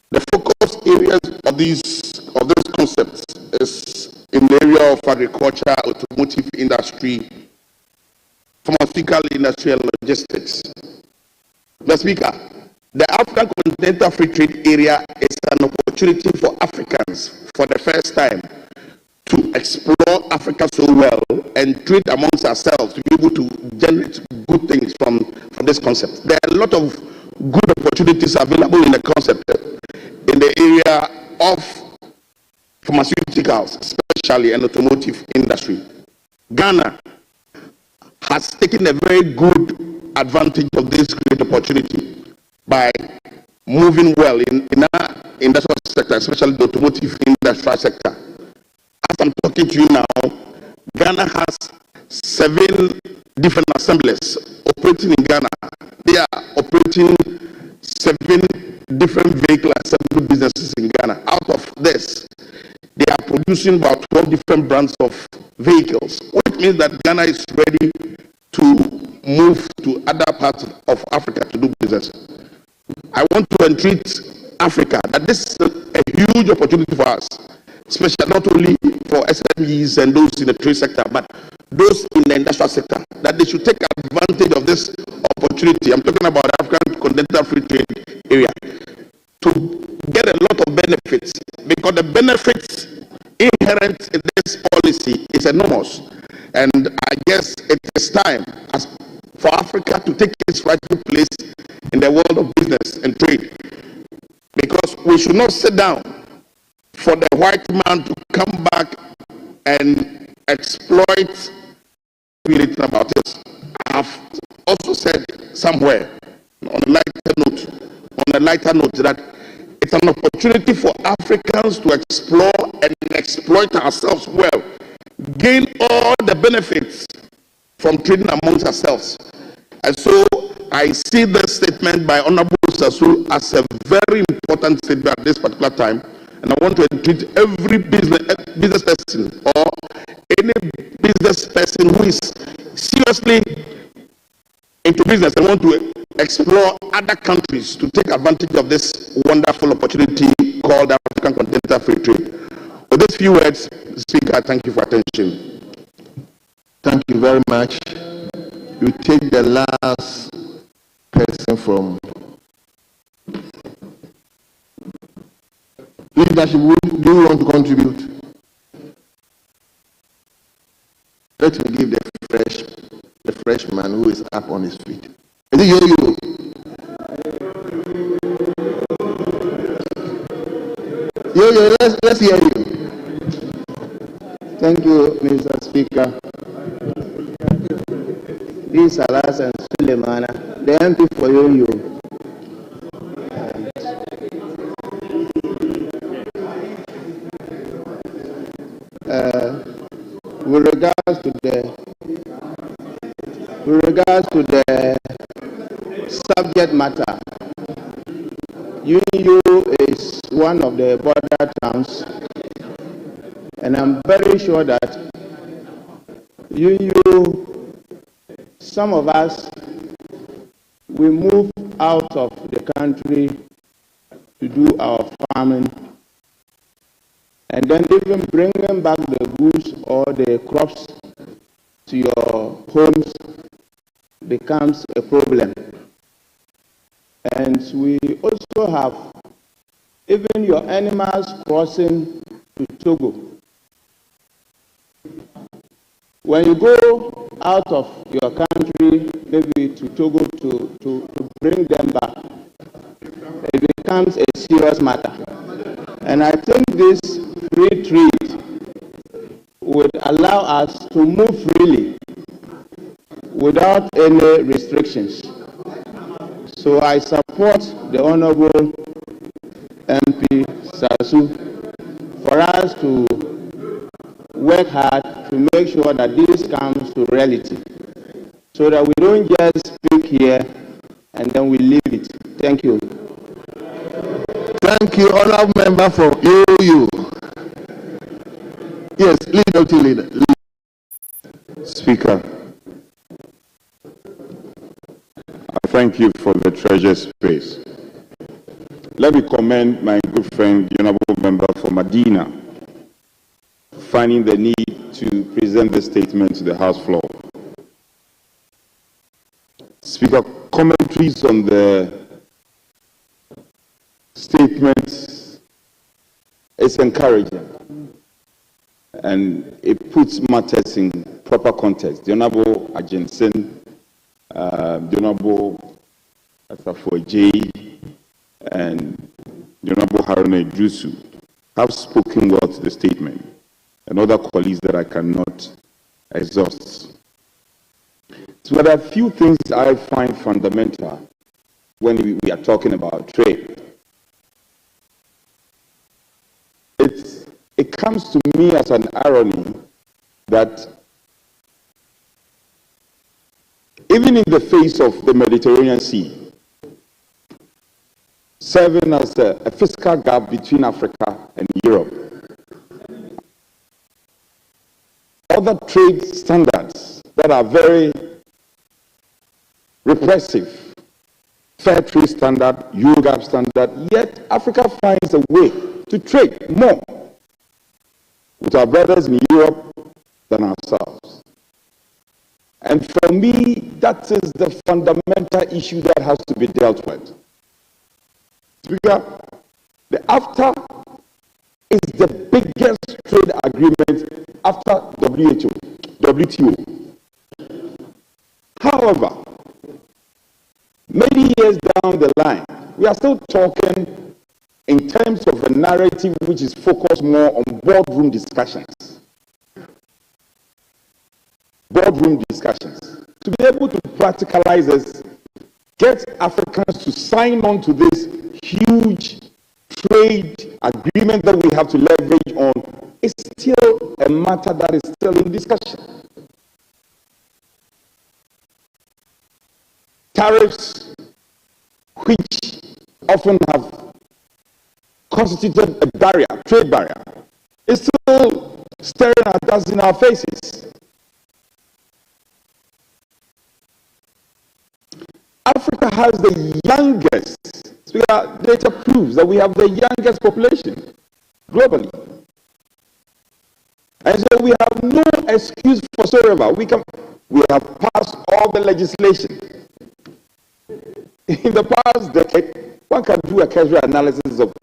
[SPEAKER 11] The focus areas of this concept is in the area of agriculture, automotive industry, pharmaceutical industry, and logistics. Mr. Speaker, the African Continental Free Trade Area is an opportunity for Africans for the first time to explore Africa so well and trade amongst ourselves to be able to generate good things from this concept. There are a lot of good opportunities available in the concept in the area of pharmaceuticals, especially in the automotive industry. Ghana has taken a very good advantage of this great opportunity by moving well in our industrial sector, especially the automotive industrial sector. As I'm talking to you now, Ghana has 7 different assemblies operating in Ghana. They are operating 7 different vehicle assembly businesses in Ghana. Out of this, they are producing about 12 different brands of vehicles, which means that Ghana is ready to move to other parts of Africa to do business. I want to entreat Africa that this is a huge opportunity for us, especially not only for SMEs and those in the trade sector, but those in the industrial sector, that they should take advantage of this opportunity. I'm talking about African Continental Free Trade Area, to get a lot of benefits, because the benefits inherent in this policy is enormous. And I guess it is time, as for Africa to take its rightful place in the world of business and trade. Because we should not sit down for the white man to come back and exploit anything about it. I have also said somewhere on a lighter note that it's an opportunity for Africans to explore and exploit ourselves well, gain all the benefits from trading amongst ourselves. And so I see this statement by Honorable Sasu as a very important statement at this particular time. And I want to entreat every business person or any business person who is seriously into business and want to explore other countries to take advantage of this wonderful opportunity called African Continental Free Trade. With these few words, Speaker, thank you for attention.
[SPEAKER 1] Thank you very much. You take the last person from leadership. Do you want to contribute? Let me give the freshman who is up on his feet. Is it Yo-Yo? Yo-Yo, let's hear you.
[SPEAKER 12] Thank you, Mr. Speaker. This is Alas and Suleimana, the MP for Yo-Yo. With regards to the subject matter, Yo-Yo is one of the border towns, and I'm very sure that Yo-Yo, some of us, we move out of the country to do our farming, and then even bringing back the goods or the crops to your homes becomes a problem. And we also have even your animals crossing to Togo. When you go out of your country, maybe to Togo to bring them back, it becomes a serious matter. And I think this free trade would allow us to move freely without any restrictions. So I support the Honorable MP Sasu for us to work hard to make sure that this comes to reality, so that we don't just speak here and then we leave it. Thank you.
[SPEAKER 1] Thank you, Honorable Member for Yo-Yo. Yes, leader.
[SPEAKER 10] Speaker, I thank you for the treasured space. Let me commend my good friend, the Honorable Member for Medina, finding the need to present the statement to the House floor. Speaker, commentaries on the statement is encouraging, and it puts matters in proper context. The Honorable Ajensen, the Honorable Asafoye, and the Honorable Haruna Idrisu have spoken well to the statement, and other colleagues that I cannot exhaust. So there are a few things I find fundamental when we are talking about trade. It comes to me as an irony that even in the face of the Mediterranean Sea, serving as a fiscal gap between Africa and Europe, other trade standards that are very repressive, fair trade standard, Eurogap standard, yet Africa finds a way to trade more with our brothers in Europe than ourselves. And for me, that is the fundamental issue that has to be dealt with. Speaker, the AfCFTA is the biggest trade agreement after WTO. However,
[SPEAKER 2] 3 years down the line, we are still talking in terms of a narrative which is focused more on boardroom discussions. Boardroom discussions. To be able to practicalize this, get Africans to sign on to this huge trade agreement that we have to leverage on, is still a matter that is still in discussion. Tariffs, which often have constituted a barrier, trade barrier, is still staring at us in our faces. Africa has the youngest, data proves that we have the youngest population globally. And so we have no excuse whatsoever. We have passed all the legislation. In the past decade, one can do a casual analysis of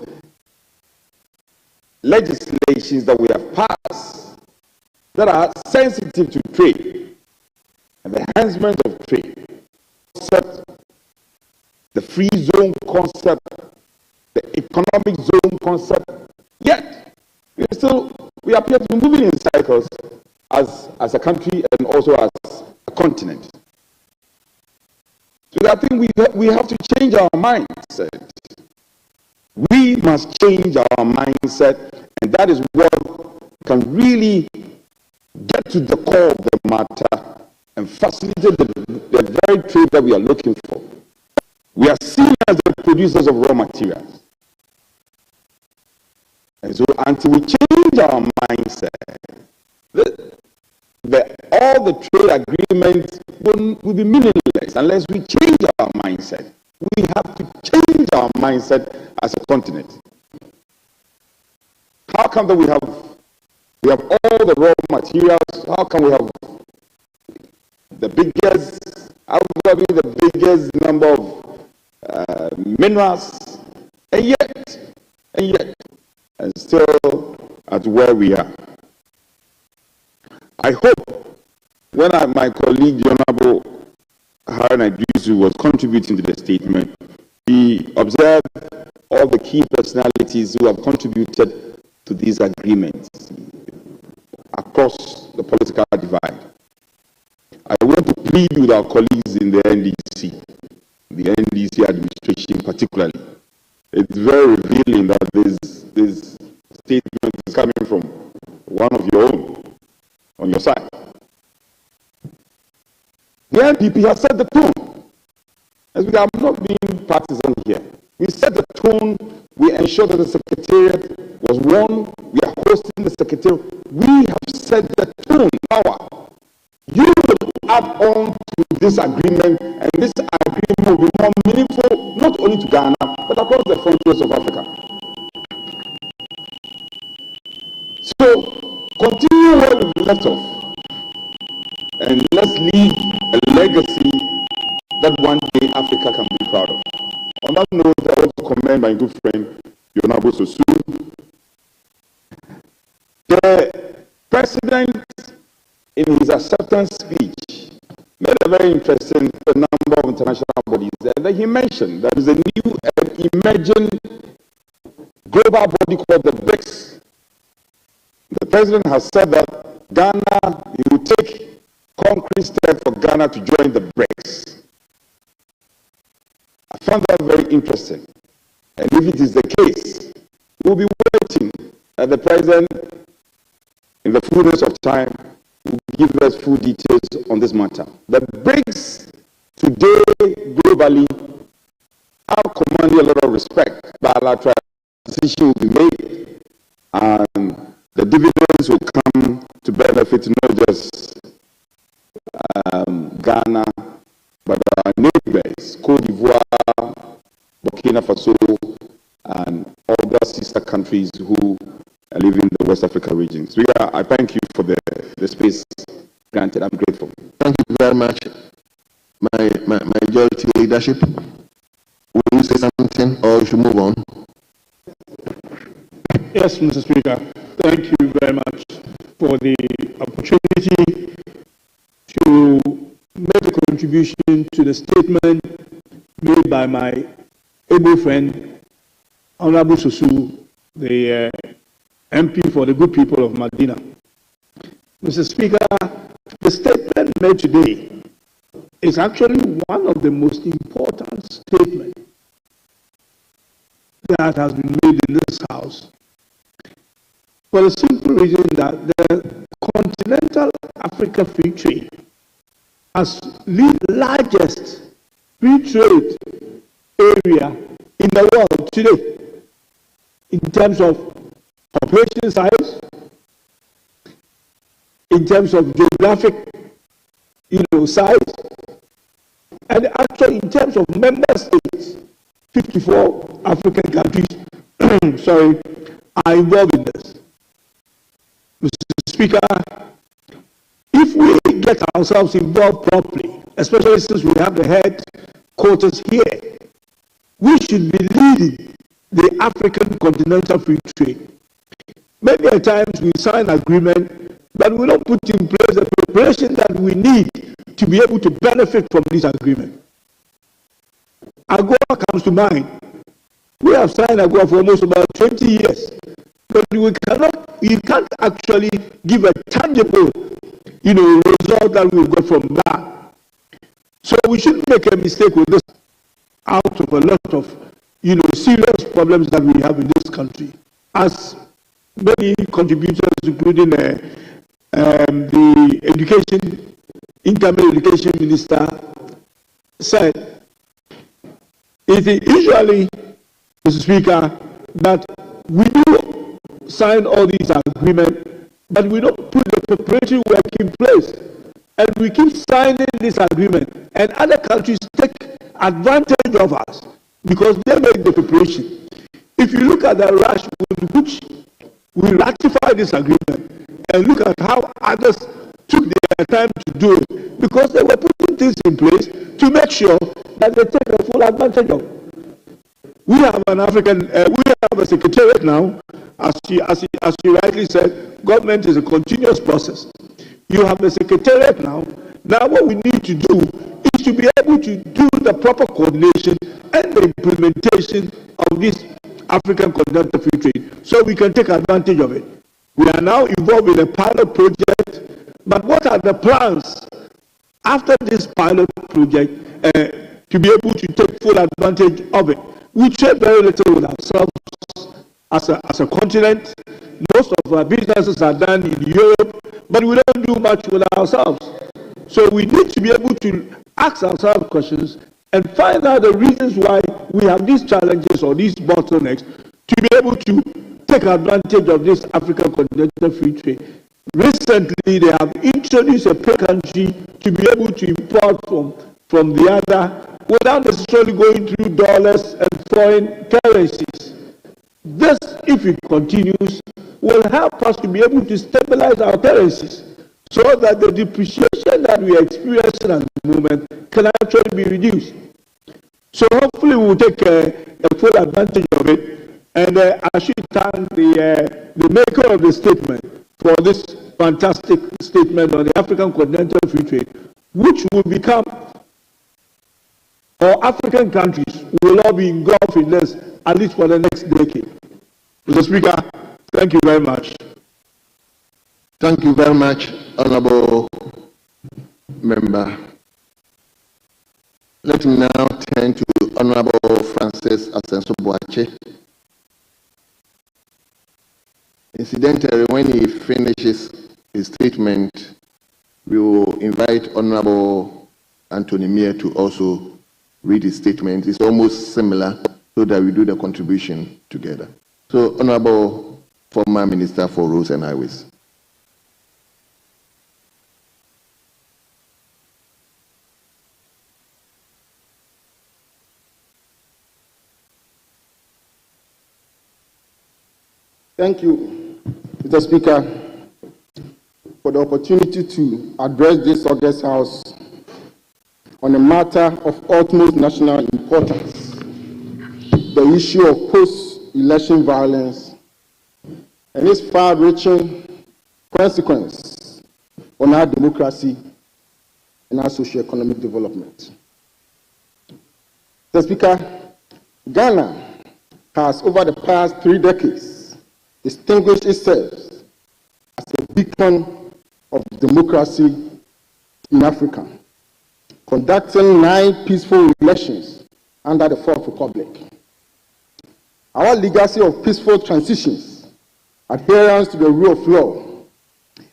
[SPEAKER 2] legislations that we have passed that are sensitive to trade and the enhancement of trade. The free zone concept, the economic zone concept, yet we appear to be moving in cycles as a country and also as a continent. So I think we have to change our mindset. We must change our mindset, and that is what can really get to the core of the matter and facilitate the very trade that we are looking for. We are seen as the producers of raw materials. And so until we change our mindset, all the trade agreements will be meaningless unless we change our mindset. We have to change our mindset as a continent. How come that we have all the raw materials? How come we have the biggest number of minerals, and yet, still at where we are? I hope when my colleague, the Honorable Haruna Idrisu, was contributing to the statement, he observed all the key personalities who have contributed to these agreements across the political divide. I want to plead with our colleagues in the NDC, the NDC administration particularly. It's very revealing that this statement is coming from one of your own, on your side. The NPP has set the tone. As we are not being partisan here. We set the tone, we ensured that the Secretariat was one, we are hosting the Secretariat. We have set the tone, power. You will add on to this agreement, and this agreement will be more meaningful, not only to Ghana, but across the frontiers of Africa. So, continue where we left off, and let's leave a legacy that one day Africa can be proud of. On that note, I want to commend my good friend, Honorable Susu. The President, in his acceptance speech, made a very interesting number of international bodies that he mentioned. There is a new emerging global body called the BRICS. The President has said that Ghana, he will take concrete steps for Ghana to join the BRICS. I found that very interesting. And if it is the case, we'll be waiting that the President, in the fullness of time, will give us full details on this matter. The BRICS today, globally, are commanding a lot of respect. Bilateral decision will be made, and the dividends will come to benefit not just Ghana, but our neighbors, Cote d'Ivoire, Burkina Faso, and other sister countries who live in the West Africa region. So I thank you for the space granted. I'm grateful.
[SPEAKER 1] Thank you very much, my majority leadership. Will you say something, or you should move on?
[SPEAKER 9] Yes, Mr. Speaker. Thank you very much for the opportunity to make a contribution to the statement made
[SPEAKER 13] made by my able friend, Honorable Susu, the MP for the good people of Medina. Mr. Speaker, the statement made today is actually one of the most important statements that has been made in this House, for the simple reason that the continental Africa free trade as the largest free trade area in the world today, in terms of population size, in terms of geographic size, and actually in terms of member states. 54 African countries sorry, are involved in this. Mr. Speaker, if we get ourselves involved properly, especially since we have the headquarters here, we should be leading the African continental free trade. Many a times we sign agreement, but we don't put in place the preparation that we need to be able to benefit from this agreement. AGOA comes to mind. We have signed AGOA for almost about 20 years, but we can't actually give a tangible, result that we've got from that. So we shouldn't make a mistake with this out of a lot of, serious problems that we have in this country. As many contributors, including the incoming education minister said, it is usually, Mr. Speaker, that we do sign all these agreements, but we don't put the preparatory work in place. And we keep signing this agreement, and other countries take advantage of us because they make the preparation. If you look at the rush with which we ratify this agreement, and look at how others took their time to do it, because they were putting things in place to make sure that they take a full advantage of. We have we have a secretariat now, as you rightly said, government is a continuous process. You have a secretariat now. Now what we need to do is to be able to do the proper coordination and the implementation of this African continental free trade, so we can take advantage of it. We are now involved in a pilot project, but what are the plans after this pilot project to be able to take full advantage of it? We trade very little with ourselves as a continent. Most of our businesses are done in Europe, but we don't do much with ourselves. So we need to be able to ask ourselves questions and find out the reasons why we have these challenges or these bottlenecks to be able to take advantage of this African continental free trade. Recently, they have introduced a country to be able to import from the other without necessarily going through dollars and foreign currencies. This, if it continues, will help us to be able to stabilize our currencies so that the depreciation that we are experiencing at the moment can actually be reduced. So hopefully we will take a full advantage of it. And I should thank the maker of the statement for this fantastic statement on the African continental free trade, which will become, or African countries will all be engulfed in this, at least for the next decade. Mr. Speaker, thank you very much.
[SPEAKER 1] Thank you very much, Honorable Member. Let me now turn to Honorable Francis Asenso-Boakye. Incidentally, when he finishes his statement, we will invite Honorable Anthony Mier to also read his statement. It's almost similar, so that we do the contribution together. So, Honorable Former Minister for Roads and Highways.
[SPEAKER 14] Thank you, Mr. Speaker, for the opportunity to address this August House on a matter of utmost national importance, the issue of post-election violence and its far-reaching consequence on our democracy and our socio-economic development. Mr. Speaker, Ghana has, over the past 3 decades, distinguished itself as a beacon of democracy in Africa, conducting 9 peaceful elections under the Fourth Republic. Our legacy of peaceful transitions, adherence to the rule of law,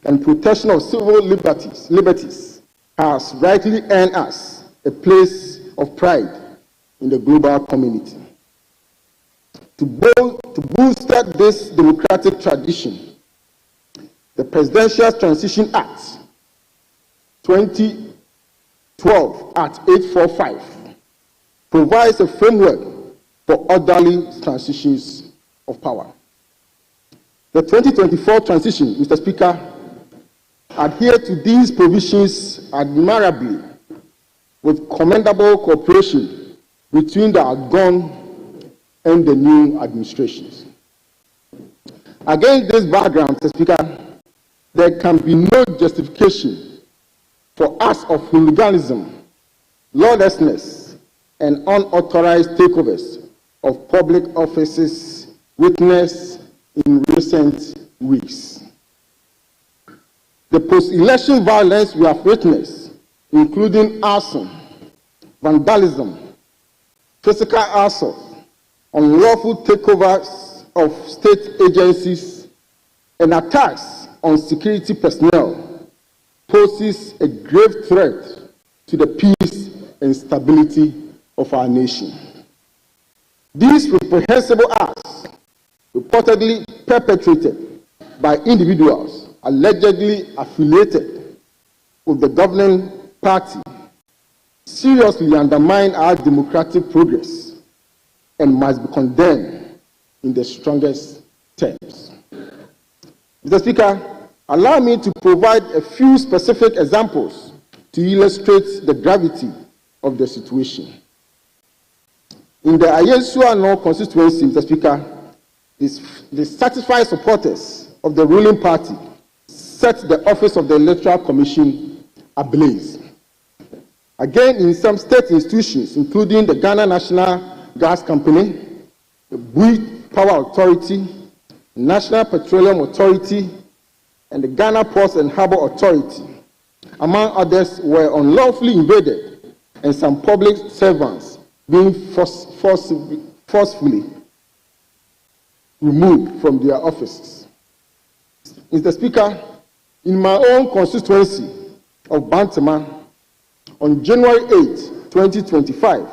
[SPEAKER 14] and protection of civil liberties has rightly earned us a place of pride in the global community. To booster this democratic tradition, the Presidential Transition Act 2012 Act 845 provides a framework for orderly transitions of power. The 2024 transition, Mr. Speaker, adhered to these provisions admirably, with commendable cooperation between the outgone and the new administrations. Against this background, Mr. Speaker, there can be no justification for acts of hooliganism, lawlessness, and unauthorized takeovers of public offices witnessed in recent weeks. The post-election violence we have witnessed, including arson, vandalism, physical assault, unlawful takeovers of state agencies, and attacks on security personnel, poses a grave threat to the peace and stability of our nation. These reprehensible acts, reportedly perpetrated by individuals allegedly affiliated with the governing party, seriously undermine our democratic progress and must be condemned in the strongest terms. Mr. Speaker, allow me to provide a few specific examples to illustrate the gravity of the situation. In the Ayesuano constituency, Mr. Speaker, the satisfied supporters of the ruling party set the office of the Electoral Commission ablaze. Again, in some state institutions, including the Ghana National Gas Company, the Bui Power Authority, National Petroleum Authority, and the Ghana Ports and Harbour Authority, among others, were unlawfully invaded, and some public servants being forcefully removed from their offices. Mr. Speaker, in my own constituency of Bantama, on January 8, 2025,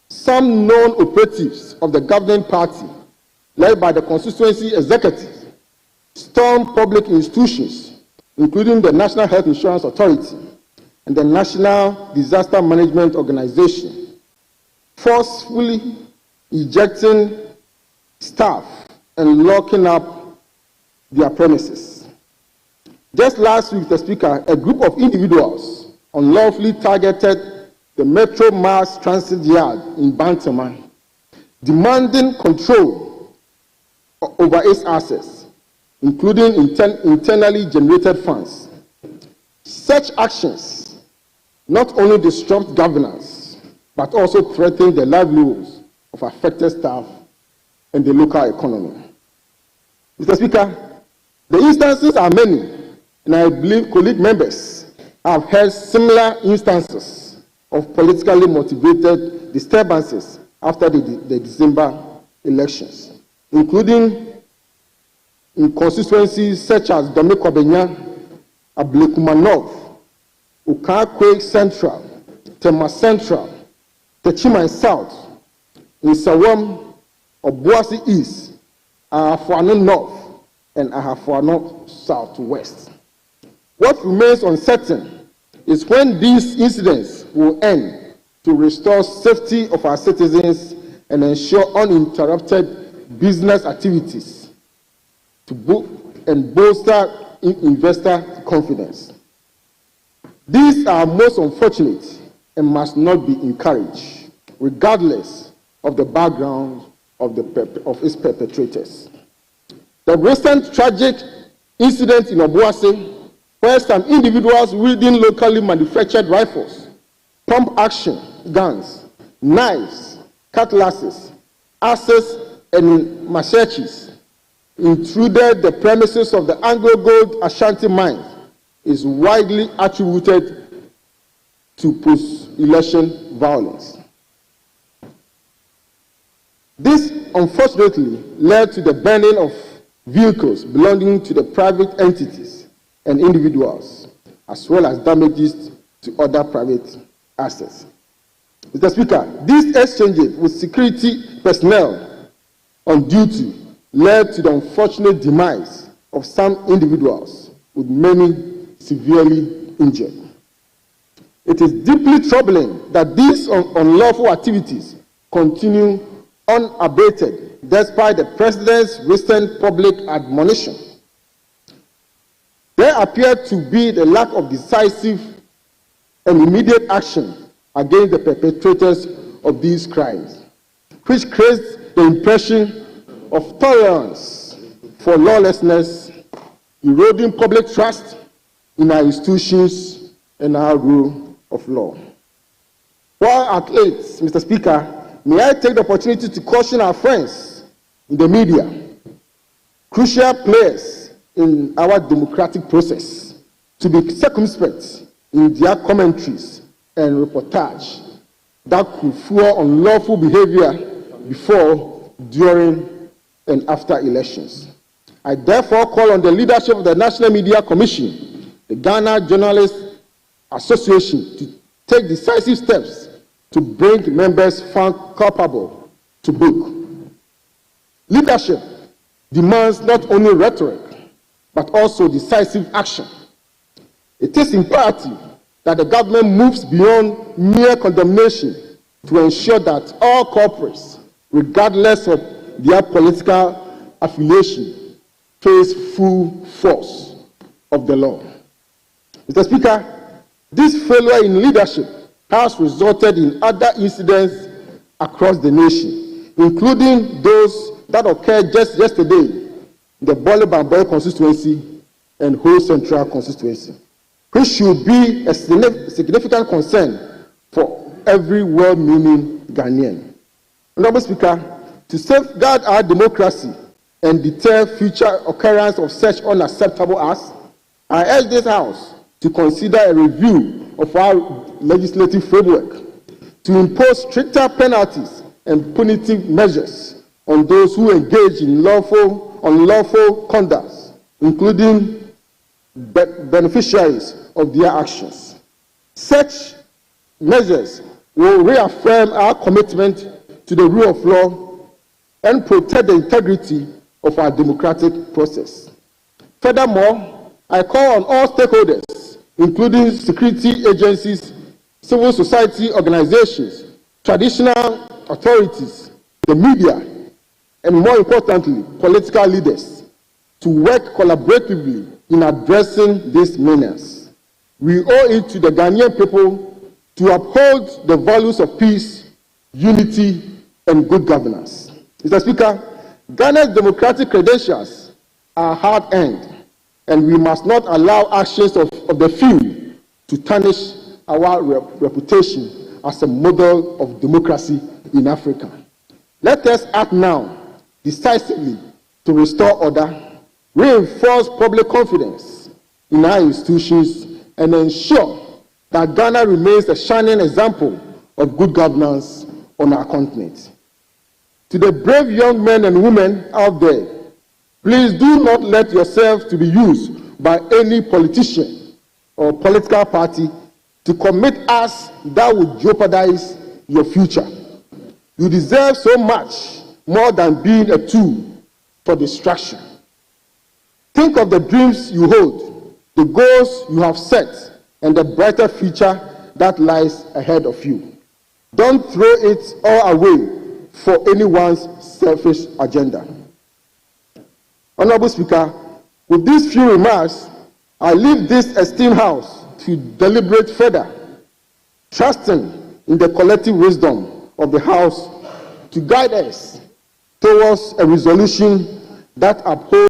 [SPEAKER 14] some known operatives of the governing party, led by the constituency executive, stormed public institutions, including the National Health Insurance Authority and the National Disaster Management Organization, forcefully ejecting staff and locking up their premises. Just last week, Mr. Speaker, a group of individuals unlawfully targeted the Metro Mass Transit Yard in Bantama, demanding control over its assets, including internally generated funds. Such actions not only disrupt governance, but also threaten the livelihoods of affected staff and the local economy. Mr. Speaker, the instances are many, and I believe colleague members have heard similar instances of politically motivated disturbances after the December elections, including in constituencies such as Dome-Kwabenya, Ablekuma Ukakwe Central, Tema Central, Techima South, in Sawam, Obuasi East, Ahafuano North, and Ahafuano Southwest. What remains uncertain is when these incidents will end to restore safety of our citizens and ensure uninterrupted business activities and bolster investor confidence. These are most unfortunate and must not be encouraged, regardless of the background of its perpetrators. The recent tragic incident in Obuasi, where some individuals wielding locally manufactured rifles, pump action guns, knives, cutlasses, axes, and machetes intruded the premises of the Anglo Gold Ashanti mines is widely attributed to post-election violence. This unfortunately led to the burning of vehicles belonging to the private entities and individuals, as well as damages to other private assets. Mr. Speaker, these exchanges with security personnel on duty led to the unfortunate demise of some individuals, with many severely injured. It is deeply troubling that these unlawful activities continue unabated despite the President's recent public admonition. There appeared to be the lack of decisive and immediate action against the perpetrators of these crimes, which creates the impression of tolerance for lawlessness, eroding public trust in our institutions and our rule of law. While at it, Mr. Speaker, may I take the opportunity to caution our friends in the media, crucial players in our democratic process, to be circumspect in their commentaries and reportage that could fuel unlawful behavior before, during, and after elections. I therefore call on the leadership of the National Media Commission, the Ghana Journalists Association, to take decisive steps to bring members found culpable to book. Leadership demands not only rhetoric, but also decisive action. It is imperative that the government moves beyond mere condemnation to ensure that all culprits, regardless of their political affiliation, face full force of the law. Mr. Speaker, this failure in leadership has resulted in other incidents across the nation, including those that occurred just yesterday in the Bole Bamboy constituency and Ho Central constituency, which should be a significant concern for every well-meaning Ghanaian. Honorable Speaker, to safeguard our democracy and deter future occurrence of such unacceptable acts, I urge this House to consider a review of our legislative framework to impose stricter penalties and punitive measures on those who engage in unlawful conduct, including beneficiaries of their actions. Such measures will reaffirm our commitment to the rule of law and protect the integrity of our democratic process. Furthermore, I call on all stakeholders, including security agencies, civil society organizations, traditional authorities, the media, and more importantly, political leaders, to work collaboratively in addressing these menace. We owe it to the Ghanaian people to uphold the values of peace, unity, and good governance. Mr. Speaker, Ghana's democratic credentials are hard-earned, and we must not allow actions of the few to tarnish our reputation as a model of democracy in Africa. Let us act now decisively to restore order, reinforce public confidence in our institutions, and ensure that Ghana remains a shining example of good governance on our continent. To the brave young men and women out there, please do not let yourself to be used by any politician or political party to commit acts that would jeopardize your future. You deserve so much more than being a tool for distraction. Think of the dreams you hold, the goals you have set, and the brighter future that lies ahead of you. Don't throw it all away for anyone's selfish agenda. Honorable Speaker, with these few remarks, I leave this esteemed House to deliberate further, trusting in the collective wisdom of the House to guide us towards a resolution that upholds